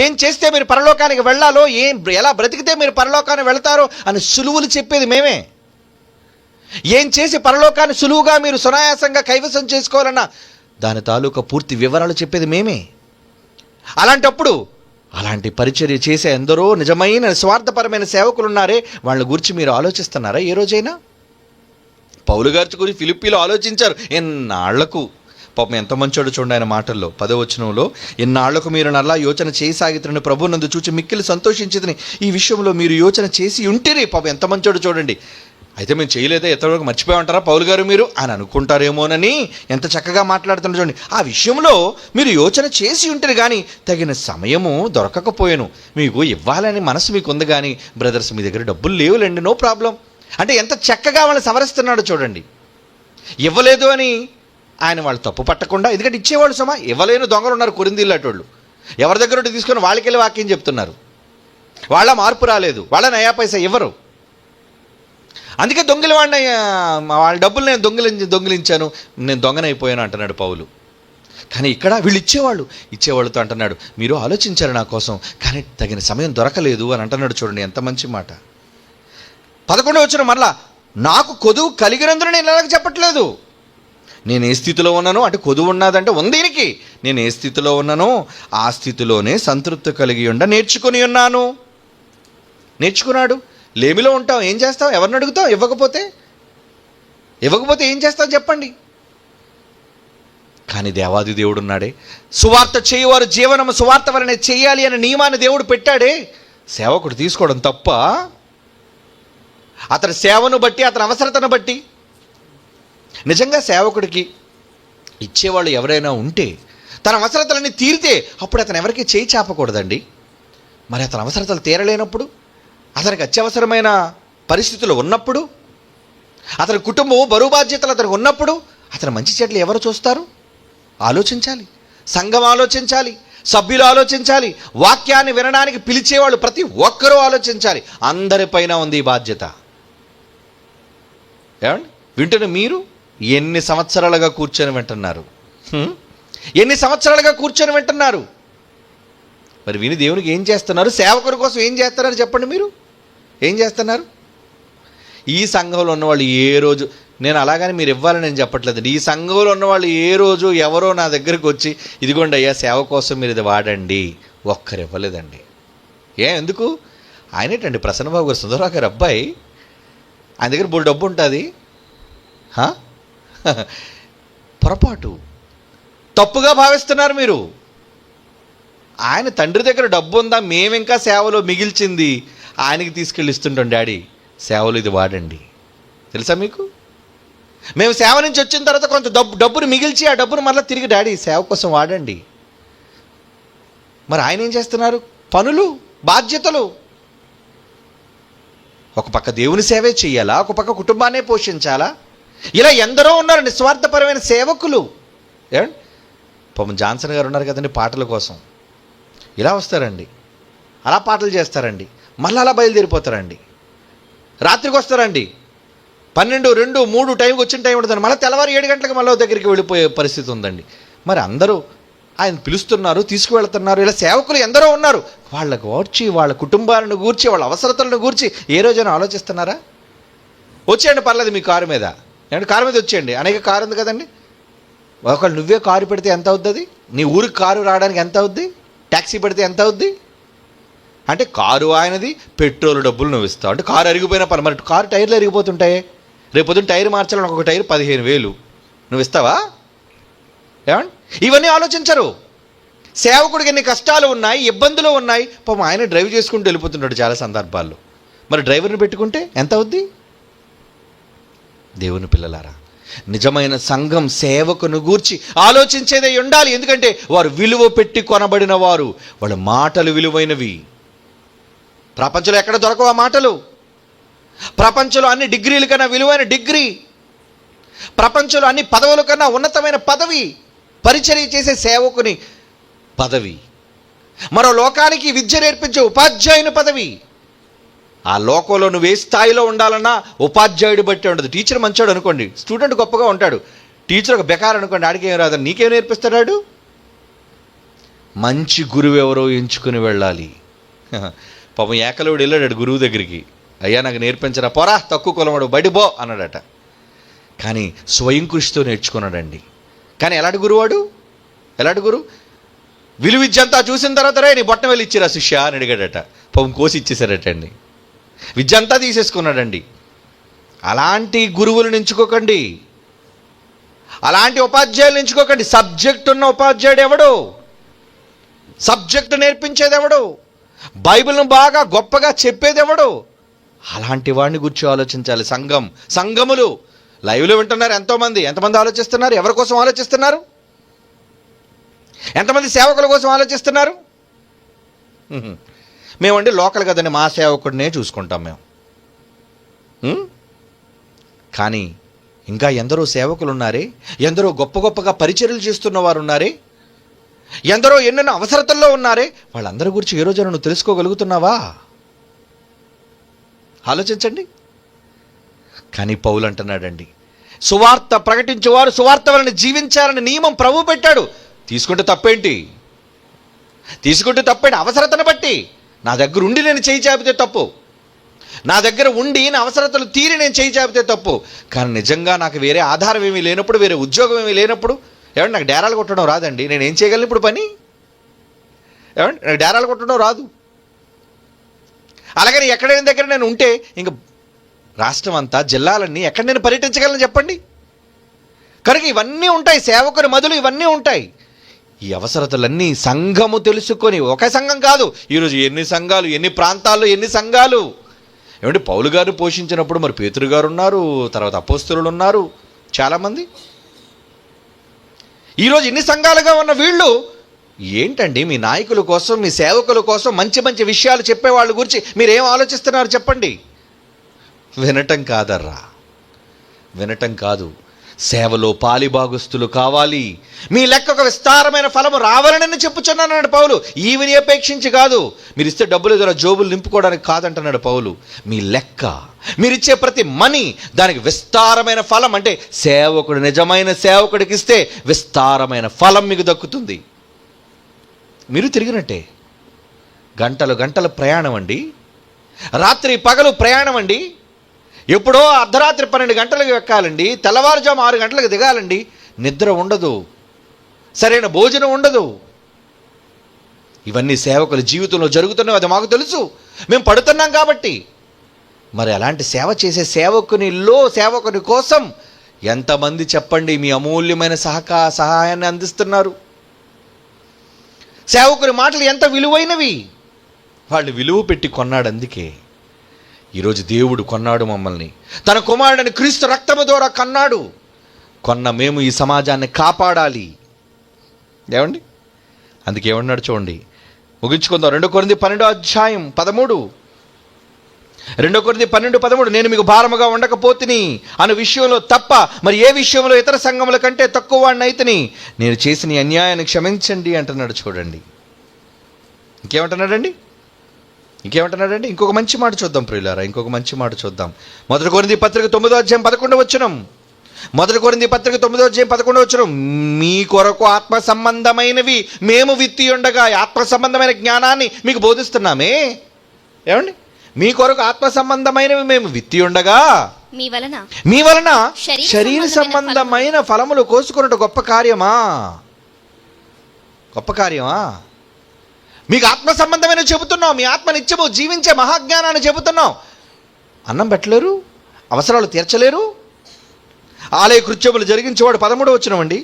ఏం చేస్తే మీరు పరలోకానికి వెళ్ళాలో, ఎలా బ్రతికితే మీరు పరలోకానికి వెళ్తారో అని సులువులు చెప్పేది మేమే. ఏం చేసి పరలోకాన్ని సులువుగా మీరు సునాయాసంగా కైవసం చేసుకోవాలన్న దాని తాలూకా పూర్తి వివరాలు చెప్పేది మేమే. అలాంటప్పుడు అలాంటి పరిచర్య చేసే ఎందరో నిజమైన స్వార్థపరమైన సేవకులు ఉన్నారే, వాళ్ళ గురించి మీరు ఆలోచిస్తున్నారా? ఏ రోజైనా పౌలు గారి గురించి ఫిలిప్పీలో ఆలోచించారు. ఎన్నాళ్లకు, పాపం ఎంత మంచోడు చూడండి ఆయన మాటల్లో 10వ వచనంలో, ఎన్నాళ్లకు మీరు నల్లా యోచన చేయసాగితున్న ప్రభునందు చూచి మిక్కిలి సంతోషించిదని ఈ విషయంలో మీరు యోచన చేసి ఉంటేనే. పాపం ఎంత మంచోడు చూడండి. అయితే మేము చేయలేదా, ఎంతవరకు మర్చిపోయి పౌలు గారు మీరు అని అనుకుంటారేమోనని ఎంత చక్కగా మాట్లాడుతున్నారు చూడండి. ఆ విషయంలో మీరు యోచన చేసి ఉంటారు, కానీ తగిన సమయము దొరకకపోయాను. మీకు ఇవ్వాలని మనసు మీకు ఉంది, కానీ బ్రదర్స్ మీ దగ్గర డబ్బులు లేవులేండి, నో ప్రాబ్లం అంటే ఎంత చక్కగా వాళ్ళని సవరిస్తున్నాడు చూడండి. ఇవ్వలేదు అని ఆయన వాళ్ళు తప్పు పట్టకుండా, ఎందుకంటే ఇచ్చేవాళ్ళు సుమా, ఇవ్వలేని దొంగలు ఉన్నారు కొరింథీయులటోళ్ళు, ఎవరి దగ్గర ఉంటే తీసుకొని వాళ్ళకెళ్ళి వాక్యం చెప్తున్నారు. వాళ్ళ మార్పు రాలేదు, వాళ్ళ నయా పైసా ఇవ్వరు. అందుకే వాళ్ళ డబ్బులు నేను దొంగిలించాను, నేను దొంగనైపోయాను అంటున్నాడు పౌలు. కానీ ఇక్కడ వీళ్ళు ఇచ్చేవాళ్ళతో అంటున్నాడు, మీరు ఆలోచించారు నా కోసం, కానీ తగిన సమయం దొరకలేదు అని అంటున్నాడు. చూడండి ఎంత మంచి మాట. 11వ వచనం మరలా, నాకు కొదువు కలిగినందున నేను ఎలాగ చెప్పట్లేదు. నేను ఏ స్థితిలో ఉన్నానో, అంటే కొదువు ఉన్నదంటే దీనికి నేను ఏ స్థితిలో ఉన్నానో ఆ స్థితిలోనే సంతృప్తి కలిగి నేర్చుకుని ఉన్నాను. నేర్చుకున్నాడు. లేమిలో ఉంటావు, ఏం చేస్తావు? ఎవరిని అడుగుతావు? ఇవ్వకపోతే ఏం చేస్తావు చెప్పండి. కానీ దేవాది దేవుడు ఉన్నాడే, సువార్త చేయవారు జీవనము సువార్త వలనే చేయాలి అనే నియమాన్ని దేవుడు పెట్టాడే. సేవకుడు తీసుకోవడం తప్ప? అతని సేవను బట్టి, అతని అవసరతను బట్టి. నిజంగా సేవకుడికి ఇచ్చేవాళ్ళు ఎవరైనా ఉంటే, తన అవసరతలన్నీ తీరితే అప్పుడు అతను ఎవరికి చేయి చాపకూడదండి. మరి అతని అవసరతలు తీరలేనప్పుడు, అతనికి అత్యవసరమైన పరిస్థితులు ఉన్నప్పుడు, అతని కుటుంబం బరువు బాధ్యతలు అతనికి ఉన్నప్పుడు అతని మంచి చెడ్డలు ఎవరు చూస్తారు? ఆలోచించాలి. సంఘం ఆలోచించాలి, సభ్యులు ఆలోచించాలి, వాక్యాన్ని వినడానికి పిలిచేవాళ్ళు ప్రతి ఒక్కరూ ఆలోచించాలి. అందరిపైన ఉంది ఈ బాధ్యత. ఏమండి, వింటున్న మీరు ఎన్ని సంవత్సరాలుగా కూర్చొని వింటున్నారు? ఎన్ని సంవత్సరాలుగా కూర్చొని వింటున్నారు? మరి విని దేవునికి ఏం చేస్తున్నారు? సేవకుడి కోసం ఏం చేస్తున్నారు చెప్పండి. మీరు ఏం చేస్తున్నారు? ఈ సంఘంలో ఉన్నవాళ్ళు ఏ రోజు, నేను అలాగని మీరు ఇవ్వాలని నేను చెప్పట్లేదండి, ఈ సంఘంలో ఉన్నవాళ్ళు ఏ రోజు ఎవరో నా దగ్గరికి వచ్చి ఇదిగోండి అయ్యా సేవ కోసం మీరు ఇది వాడండి, ఒక్కరు ఇవ్వలేదండి. ఎందుకు? ఆయనేటండి ప్రసన్నబాబు గారు, సుందరరావు గారు అబ్బాయి, ఆయన దగ్గర బోల్ డబ్బు ఉంటుంది. పొరపాటు, తప్పుగా భావిస్తున్నారు మీరు. ఆయన తండ్రి దగ్గర డబ్బు ఉందా, మేమింకా సేవలో మిగిల్చింది ఆయనకి తీసుకెళ్ళి ఇస్తుంటాం, డాడీ సేవలు ఇది వాడండి. తెలుసా మీకు? మేము సేవ నుంచి వచ్చిన తర్వాత కొంత డబ్బును మిగిల్చి ఆ డబ్బును మళ్ళీ తిరిగి డాడీ సేవ కోసం వాడండి. మరి ఆయన ఏం చేస్తున్నారు? పనులు, బాధ్యతలు. ఒక పక్క దేవుని సేవే చెయ్యాలా, ఒక పక్క కుటుంబాన్నే పోషించాలా? ఇలా ఎందరో ఉన్నారు నిస్వార్థపరమైన సేవకులు. ఏమండి, పాపం జాన్సన్ గారు ఉన్నారు కదండి, పాటల కోసం ఇలా వస్తారండి, అలా పాటలు చేస్తారండి, మళ్ళీ అలా బయలుదేరిపోతారండి, రాత్రికి వస్తారండి, 12, 2, 3 టైంకి వచ్చిన టైం ఉంటుందండి, మళ్ళీ తెల్లవారు 7 గంటలకు మళ్ళీ దగ్గరికి వెళ్ళిపోయే పరిస్థితి ఉందండి. మరి అందరూ ఆయన పిలుస్తున్నారు, తీసుకువెళ్తున్నారు. ఇలా సేవకులు ఎందరో ఉన్నారు. వాళ్ళకు గూర్చి, వాళ్ళ కుటుంబాలను గూర్చి, వాళ్ళ అవసరతలను గూర్చి ఏ రోజైనా ఆలోచిస్తున్నారా? వచ్చేయండి పర్లేదు మీ కారు మీద, ఏమంటే కారు మీద వచ్చేయండి, అనేక కారు ఉంది కదండి. ఒకళ్ళు నువ్వే కారు పెడితే ఎంత అవుతుంది? నీ ఊరికి కారు రావడానికి ఎంత అవుద్ది? ట్యాక్సీ పెడితే ఎంత అవుద్ది? అంటే కారు ఆయనది, పెట్రోల్ డబ్బులు నువ్వు ఇస్తావు. అంటే కారు అరిగిపోయినా పని, మరి కారు టైర్లు అరిగిపోతుంటాయి, రేపు పొద్దున్న టైర్ మార్చాలని ఒక్కొక్క టైర్ 15,000 నువ్వు ఇస్తావా? ఏమండి, ఇవన్నీ ఆలోచించరు. సేవకుడికి ఎన్ని కష్టాలు ఉన్నాయి, ఇబ్బందులు ఉన్నాయి. పాపం ఆయన డ్రైవ్ చేసుకుంటూ వెళ్ళిపోతుంటాడు చాలా సందర్భాల్లో. మరి డ్రైవర్ని పెట్టుకుంటే ఎంత అవుద్ది? దేవుని పిల్లలారా, నిజమైన సంఘం సేవకును గూర్చి ఆలోచించేదే ఉండాలి. ఎందుకంటే వారు విలువ పెట్టి కొనబడిన వారు, వాళ్ళ మాటలు విలువైనవి. ప్రపంచంలో ఎక్కడ దొరకవు ఆ మాటలు. ప్రపంచంలో అన్ని డిగ్రీల కన్నా విలువైన డిగ్రీ, ప్రపంచంలో అన్ని పదవుల కన్నా ఉన్నతమైన పదవి, పరిచర్య చేసే సేవకుని పదవి, మరో లోకానికి విద్య నేర్పించే ఉపాధ్యాయుని పదవి. ఆ లోకంలో నువ్వు ఏ స్థాయిలో ఉండాలన్నా ఉపాధ్యాయుడు బట్టి ఉండదు. టీచర్ మంచోడు అనుకోండి, స్టూడెంట్ గొప్పగా ఉంటాడు. టీచర్ ఒక బెకార్ అనుకోండి, ఆడికేం రాదు, నీకేం నేర్పిస్తాడు? మంచి గురువు ఎవరో ఎంచుకుని వెళ్ళాలి. పాపం ఏకలవుడు వెళ్ళాడు గురువు దగ్గరికి, అయ్యా నాకు నేర్పించరా, పోరా తక్కువ కులవాడు బడిబో అన్నాడట. కానీ స్వయం కృషితో నేర్చుకున్నాడండి. కానీ ఎలాంటి గురువాడు? ఎలాంటి గురువు? విలువ విద్యంతా చూసిన తర్వాత రే నీ బొట్టం వెళ్ళి ఇచ్చిరా శిష్య అని అడిగాడట. పాపం కోసి ఇచ్చేసారటండి, విద్య అంతా తీసేసుకున్నాడండి. అలాంటి గురువులను ఎంచుకోకండి, అలాంటి ఉపాధ్యాయులు ఎంచుకోకండి. సబ్జెక్ట్ ఉన్న ఉపాధ్యాయుడు ఎవడు? సబ్జెక్టు నేర్పించేది ఎవడు? బైబిల్ను బాగా గొప్పగా చెప్పేది ఎవడు? అలాంటి వాడిని గురించి ఆలోచించాలి. సంఘములు లైవ్లో వింటున్నారు ఎంతోమంది. ఎంతమంది ఆలోచిస్తున్నారు? ఎవరి కోసం ఆలోచిస్తున్నారు? ఎంతమంది సేవకుల కోసం ఆలోచిస్తున్నారు? మేమండి లోకల్ కదండి, మా సేవకుడినే చూసుకుంటాం మేము. కానీ ఇంకా ఎందరో సేవకులు ఉన్నారే, ఎందరో గొప్పగా పరిచర్యలు చేస్తున్న వారు ఉన్నారే, ఎందరో ఎన్నెన్నో అవసరతల్లో ఉన్నారే. వాళ్ళందరి గురించి ఏ రోజైనా నువ్వు తెలుసుకోగలుగుతున్నావా? ఆలోచించండి. కానీ పౌలు అంటున్నాడండి, సువార్త ప్రకటించేవారు సువార్త వలన జీవించాలని నియమం ప్రభు పెట్టాడు. తీసుకుంటే తప్పేంటి? తీసుకుంటే తప్పేంటి? అవసరతను బట్టి. నా దగ్గర ఉండి నేను చేయి చాపితే తప్పు, నా దగ్గర ఉండి నా అవసరతలు తీరి నేను చేయి చాపితే తప్పు. కానీ నిజంగా నాకు వేరే ఆధారం ఏమీ లేనప్పుడు, వేరే ఉద్యోగం ఏమీ లేనప్పుడు, ఏమంటే నాకు డేరాలు కొట్టడం రాదండి, నేను ఏం చేయగలను ఇప్పుడు పని? ఏమంటే నాకు డేరాలు కొట్టడం రాదు. అలాగని ఎక్కడైనా దగ్గర నేను ఉంటే ఇంక రాష్ట్రం అంతా, జిల్లాలన్నీ ఎక్కడ నేను పర్యటించగలను చెప్పండి? కనుక ఇవన్నీ ఉంటాయి, సేవకుని మధులు ఇవన్నీ ఉంటాయి. ఈ అవసరతలన్నీ సంఘము తెలుసుకొని, ఒక సంఘం కాదు, ఈరోజు ఎన్ని సంఘాలు, ఎన్ని ప్రాంతాల్లో ఎన్ని సంఘాలు. ఏమంటే పౌలు గారు పోషించినప్పుడు మరి పేతురు గారు ఉన్నారు, తర్వాత అపోస్తలులు ఉన్నారు, చాలామంది. ఈరోజు ఎన్ని సంఘాలుగా ఉన్న వీళ్ళు ఏంటండి మీ నాయకుల కోసం, మీ సేవకుల కోసం మంచి మంచి విషయాలు చెప్పే వాళ్ళ గురించి మీరేం ఆలోచిస్తున్నారు చెప్పండి? వినటం కాదర్రా, వినటం కాదు, సేవలో పాలిభాగస్తులు కావాలి. మీ లెక్క ఒక విస్తారమైన ఫలము రావాలని చెప్పుచున్నాడు పౌలు. ఈవిని అపేక్షించి కాదు, మీరు ఇస్తే డబ్బులు ద్వారా జోబులు నింపుకోవడానికి కాదంటున్నాడు పౌలు. మీ లెక్క, మీరిచ్చే ప్రతి మనీ దానికి విస్తారమైన ఫలం, అంటే సేవకుడు నిజమైన సేవకుడికి ఇస్తే విస్తారమైన ఫలం మీకు దక్కుతుంది. మీరు తిరిగినట్టే. గంటలు గంటల ప్రయాణం అండి, రాత్రి పగలు ప్రయాణం అండి. ఎప్పుడో అర్ధరాత్రి 12 గంటలకు ఎక్కాలండి, తెల్లవారుజాము 6 గంటలకు దిగాలండి. నిద్ర ఉండదు, సరైన భోజనం ఉండదు. ఇవన్నీ సేవకుల జీవితంలో జరుగుతున్నాయి, అది మాకు తెలుసు, మేము పడుతున్నాం కాబట్టి. మరి అలాంటి సేవ చేసే సేవకుని కోసం ఎంతమంది చెప్పండి మీ అమూల్యమైన సహాయాన్ని అందిస్తున్నారు? సేవకుని మాటలు ఎంత విలువైనవి, వాళ్ళు విలువ పెట్టి కొన్నాడు. అందుకే ఈరోజు దేవుడు కొన్నాడు మమ్మల్ని, తన కుమారుడిని క్రీస్తు రక్తము ద్వారా కన్నాడు. కొన్న మేము ఈ సమాజాన్ని కాపాడాలి. ఏమండి? అందుకే ఏమన్నాడు చూడండి, ముగించుకుందాం. 2 కొరింథీ 12:13. 2 కొరింథీ 12:13, నేను మీకు భారముగా ఉండకపోతిని అనే విషయంలో తప్ప మరి ఏ విషయంలో ఇతర సంఘముల కంటే తక్కువ వాడిని అయితేని నేను చేసిన అన్యాయాన్ని క్షమించండి అంటున్నాడు. చూడండి ఇంకేమంటున్నాడండి, ఇంకొక మంచి మాట చూద్దాం ప్రియులారా, ఇంకొక మంచి మాట చూద్దాం. 1 కొరింథీ పత్రిక 9:11. 1 కొరింథీ పత్రిక 9:11, మీ కొరకు ఆత్మ సంబంధమైనవి మేము విత్తి ఉండగా, ఆత్మ సంబంధమైన జ్ఞానాన్ని మీకు బోధిస్తున్నామే. ఏమండి? మీ కొరకు ఆత్మ సంబంధమైనవి మేము విత్తి ఉండగా మీ వలన శరీర సంబంధమైన ఫలములు కోసుకున్నట్టు గొప్ప కార్యమా? మీకు ఆత్మ సంబంధమైన చెబుతున్నాం, మీ ఆత్మ నిత్యము జీవించే మహాజ్ఞానాన్ని చెబుతున్నాం. అన్నం పెట్టలేరు, అవసరాలు తీర్చలేరు. ఆలయ కృత్యములు జరిగించేవాడు 13వ వచనం అండి.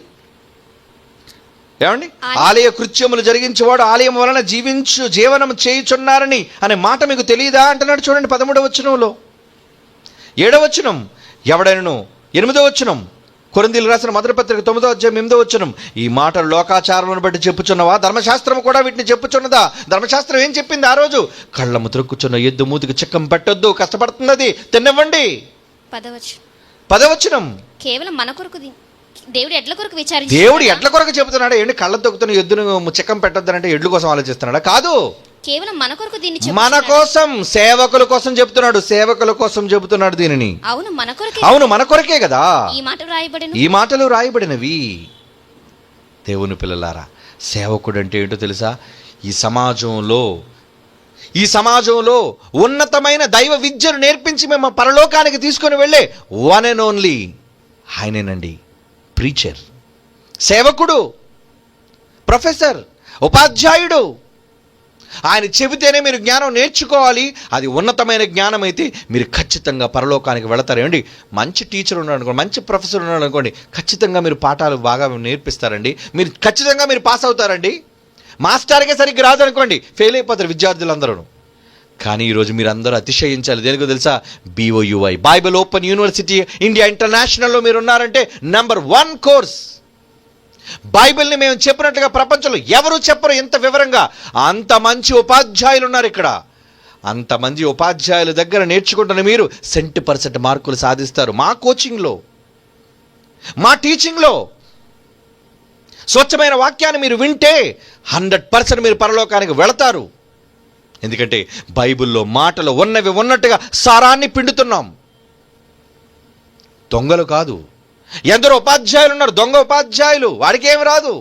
ఏమండి? ఆలయ కృత్యములు జరిగించేవాడు ఆలయం వలన జీవనం చేయుచున్నారని అనే మాట మీకు తెలియదా అంటున్నాడు. చూడండి 13వ వచనంలో. 7వ వచనం, ఎవడైనను 8వ వచనం, కొరింథీయులకు రాసిన మొదటి పత్రిక 9:8. ఈ మాటలు లోకాచారములను బట్టి చెప్పుచున్నవా? ధర్మశాస్త్రం కూడా వీటిని చెప్పుచున్నదా? ధర్మశాస్త్రం ఏం చెప్పింది ఆ రోజు? కళ్ళము త్రొక్కుచున్న ఎద్దు మూతికి చిక్కం పెట్టొద్దు, కష్టపడుతున్నది, తినివ్వండి. 10వ వచనం, కేవలం మన కొరకు దేవుడు ఎడ్ల కొరకు చెబుతున్నాడు. ఏంటి కళ్ళ తొక్కుతున్న ఎద్దును చిక్కం పెట్టొద్దనంటే ఎడ్ల కోసం ఆలోచిస్తున్నాడా? కాదు, కేవలం మన కొరకు దీన్ని మన కోసం, సేవకుల కోసం చెబుతున్నాడు. సేవకుల కోసం చెబుతున్నాడు దీనిని. అవును మన కొరకే కదా ఈ మాటలు రాయబడినవి. దేవుని పిల్లలారా, సేవకుడు అంటే ఏంటో తెలుసా? ఈ సమాజంలో ఉన్నతమైన దైవ విద్యను నేర్పించి మేము పరలోకానికి తీసుకొని వెళ్ళే వన్ అండ్ ఓన్లీ ఆయనేనండి, ప్రీచర్. సేవకుడు, ప్రొఫెసర్, ఉపాధ్యాయుడు. ఆయన చెబితేనే మీరు జ్ఞానం నేర్చుకోవాలి. అది ఉన్నతమైన జ్ఞానం అయితే మీరు ఖచ్చితంగా పరలోకానికి వెళతారు. ఏమండి? మంచి టీచర్ ఉన్నాడు అనుకోండి, మంచి ప్రొఫెసర్ ఉన్నాడు అనుకోండి, ఖచ్చితంగా మీరు పాఠాలు బాగా నేర్పిస్తారండి, ఖచ్చితంగా మీరు పాస్ అవుతారండి. మాస్టర్కే సరిగ్గా రాదనుకోండి, ఫెయిల్ అయిపోతారు విద్యార్థులందరూ. కానీ ఈరోజు మీరు అందరూ అతిశయించాలి. దేనికో తెలుసా? BOUI, Bible open university India ఇంటర్నేషనల్లో మీరు ఉన్నారంటే నంబర్ 1 కోర్స్. బైబిల్ని మేము చెప్పినట్లుగా ప్రపంచంలో ఎవరు చెప్పరు ఇంత వివరంగా. అంత మంచి ఉపాధ్యాయులు ఉన్నారు ఇక్కడ. అంతమంది ఉపాధ్యాయుల దగ్గర నేర్చుకుంటున్న మీరు 100% మార్కులు సాధిస్తారు. మా కోచింగ్లో, మా టీచింగ్లో స్వచ్ఛమైన వాక్యాన్ని మీరు వింటే 100% మీరు పరలోకానికి వెళతారు. ఎందుకంటే బైబిల్లో మాటలు ఉన్నవి ఉన్నట్టుగా సారాన్ని పిండుతున్నాం. దొంగలు కాదు. ఎందరో ఉపాధ్యాయులు ఉన్నారు, దొంగ ఉపాధ్యాయులు, వాడికి ఏమి రాదు.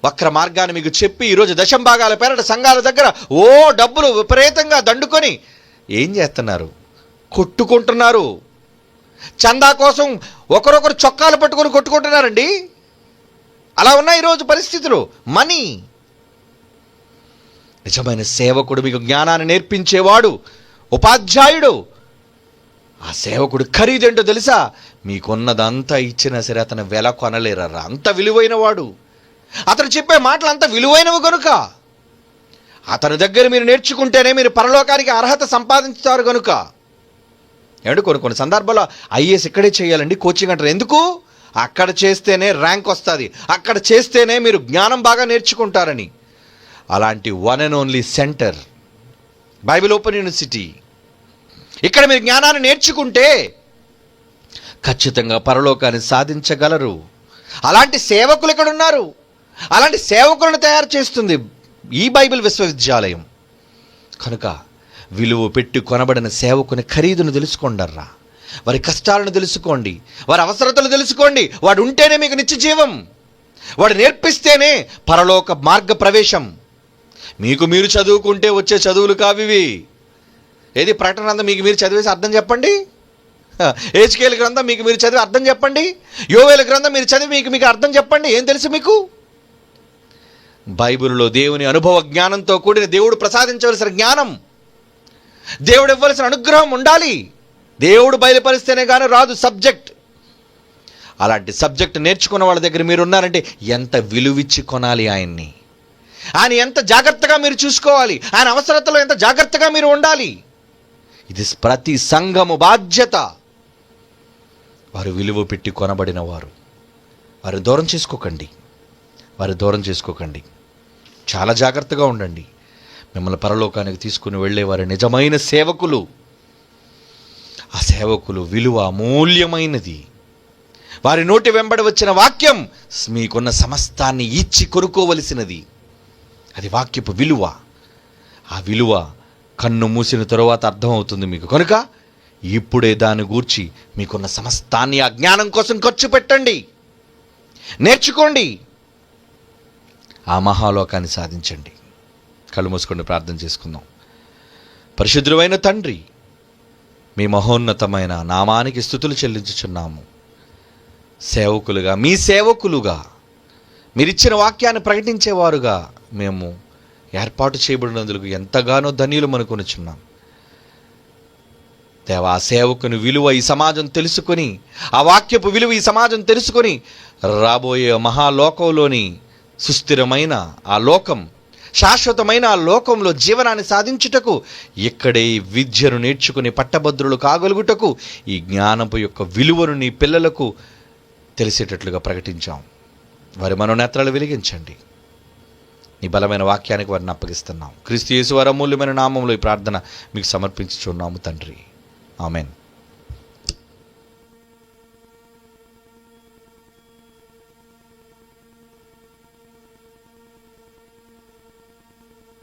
వక్ర మార్గాన్ని మీకు చెప్పి ఈరోజు దశంభాగాల పేరట సంఘాల దగ్గర డబ్బులు విపరీతంగా దండుకొని ఏం చేస్తున్నారు? కొట్టుకుంటున్నారు. చందా కోసం ఒకరొకరు చొక్కాలు పట్టుకొని కొట్టుకుంటున్నారండి. అలా ఉన్నాయి ఈరోజు పరిస్థితులు. మనీ. నిజమైన సేవకుడు, మీకు జ్ఞానాన్ని నేర్పించేవాడు, ఉపాధ్యాయుడు, ఆ సేవకుడు ఖరీదేంటో తెలుసా? మీకున్నదంతా ఇచ్చినా సరే అతను వెల కొనలేరరా, అంత విలువైన వాడు. అతను చెప్పే మాటలు అంత విలువైనవి కనుక, అతని దగ్గర మీరు నేర్చుకుంటేనే మీరు పరలోకానికి అర్హత సంపాదించుతారు కనుక. ఏమంటే కొన్ని సందర్భాల్లో ఐఏఎస్ ఇక్కడే చేయాలండి కోచింగ్ అంటారు. ఎందుకు? అక్కడ చేస్తేనే ర్యాంక్ వస్తుంది, అక్కడ చేస్తేనే మీరు జ్ఞానం బాగా నేర్చుకుంటారని. అలాంటి one and only centre Bible open university. ఇక్కడ మీరు జ్ఞానాన్ని నేర్చుకుంటే ఖచ్చితంగా పరలోకాన్ని సాధించగలరు. అలాంటి సేవకులు ఇక్కడ ఉన్నారు. అలాంటి సేవకులను తయారు చేస్తుంది ఈ బైబిల్ విశ్వవిద్యాలయం. కనుక విలువ పెట్టి కొనబడిన సేవకుని ఖరీదును తెలుసుకోండర్రా. వారి కష్టాలను తెలుసుకోండి, వారి అవసరతలు తెలుసుకోండి. వాడు ఉంటేనే మీకు నిత్య జీవం, వాడు నేర్పిస్తేనే పరలోక మార్గ ప్రవేశం. మీకు మీరు చదువుకుంటే వచ్చే చదువులు కావివి. ఏది ప్రకటన గ్రంథం మీకు మీరు చదివేసి అర్థం చెప్పండి. హెచ్కేల్ గ్రంథం మీకు మీరు చదివి అర్థం చెప్పండి. యోవేల్ గ్రంథం మీరు చదివి మీకు అర్థం చెప్పండి. ఏం తెలుసు మీకు? బైబిల్లో దేవుని అనుభవ జ్ఞానంతో కూడిన దేవుడు ప్రసాదించవలసిన జ్ఞానం, దేవుడు ఇవ్వవలసిన అనుగ్రహం ఉండాలి. దేవుడు బయలుపరిస్తేనే కానీ రాదు సబ్జెక్ట్. అలాంటి సబ్జెక్ట్ నేర్చుకున్న వాళ్ళ దగ్గర మీరు ఉన్నారంటే ఎంత విలువిచ్చి కొనాలి ఆయన్ని, ఆయన ఎంత జాగ్రత్తగా మీరు చూసుకోవాలి, ఆయన అవసరతలో ఎంత జాగ్రత్తగా మీరు ఉండాలి. ఇది ప్రతి సంఘము బాధ్యత. వారు విలువ పెట్టి కొనబడిన వారు. వారు దూరం చేసుకోకండి. చాలా జాగ్రత్తగా ఉండండి. మిమ్మల్ని పరలోకానికి తీసుకుని వెళ్ళే వారి నిజమైన సేవకులు. ఆ సేవకులు విలువ అమూల్యమైనది. వారి నోటి వెంబడి వచ్చిన వాక్యం మీకున్న సమస్తాన్ని ఇచ్చి కొనుక్కోవలసినది. అది వాక్యపు విలువ. ఆ విలువ కన్ను మూసిన తరువాత అర్థమవుతుంది మీకు. కనుక ఇప్పుడే దాని గూర్చి మీకున్న సమస్తాన్ని ఆ జ్ఞానం కోసం ఖర్చు పెట్టండి, నేర్చుకోండి, ఆ మహాలోకాన్ని సాధించండి. కళ్ళు మూసుకొని ప్రార్థన చేసుకుందాం. పరిశుద్ధుడైన తండ్రి, మీ మహోన్నతమైన నామానికి స్తుతులు చెల్లించుచున్నాము. సేవకులుగా, మీ సేవకులుగా, మీరిచ్చిన వాక్యాన్ని ప్రకటించేవారుగా మేము ఏర్పాటు చేయబడినందుకు ఎంతగానో ధన్యులు అనుకొనుచున్నాం. దేవా, ఆ సేవకుని విలువ ఈ సమాజం తెలుసుకొని, ఆ వాక్యపు విలువ ఈ సమాజం తెలుసుకొని రాబోయే మహాలోకంలోని సుస్థిరమైన ఆ లోకం, శాశ్వతమైన ఆ లోకంలో జీవనాన్ని సాధించుటకు ఇక్కడే విద్యను నేర్చుకుని పట్టభద్రులు కాగలుగుటకు ఈ జ్ఞానపు యొక్క విలువను నీ పిల్లలకు తెలిసేటట్లుగా ప్రకటించాం. వారి మనోనేత్రాలు వెలిగించండి. నీ బలమైన వాక్యానికి వారిని అప్పగిస్తున్నాం. క్రీస్తు యేసు వారి అమూల్యమైన నామంలో ఈ ప్రార్థన మీకు సమర్పించుచున్నాము తండ్రి. ఆమెన్.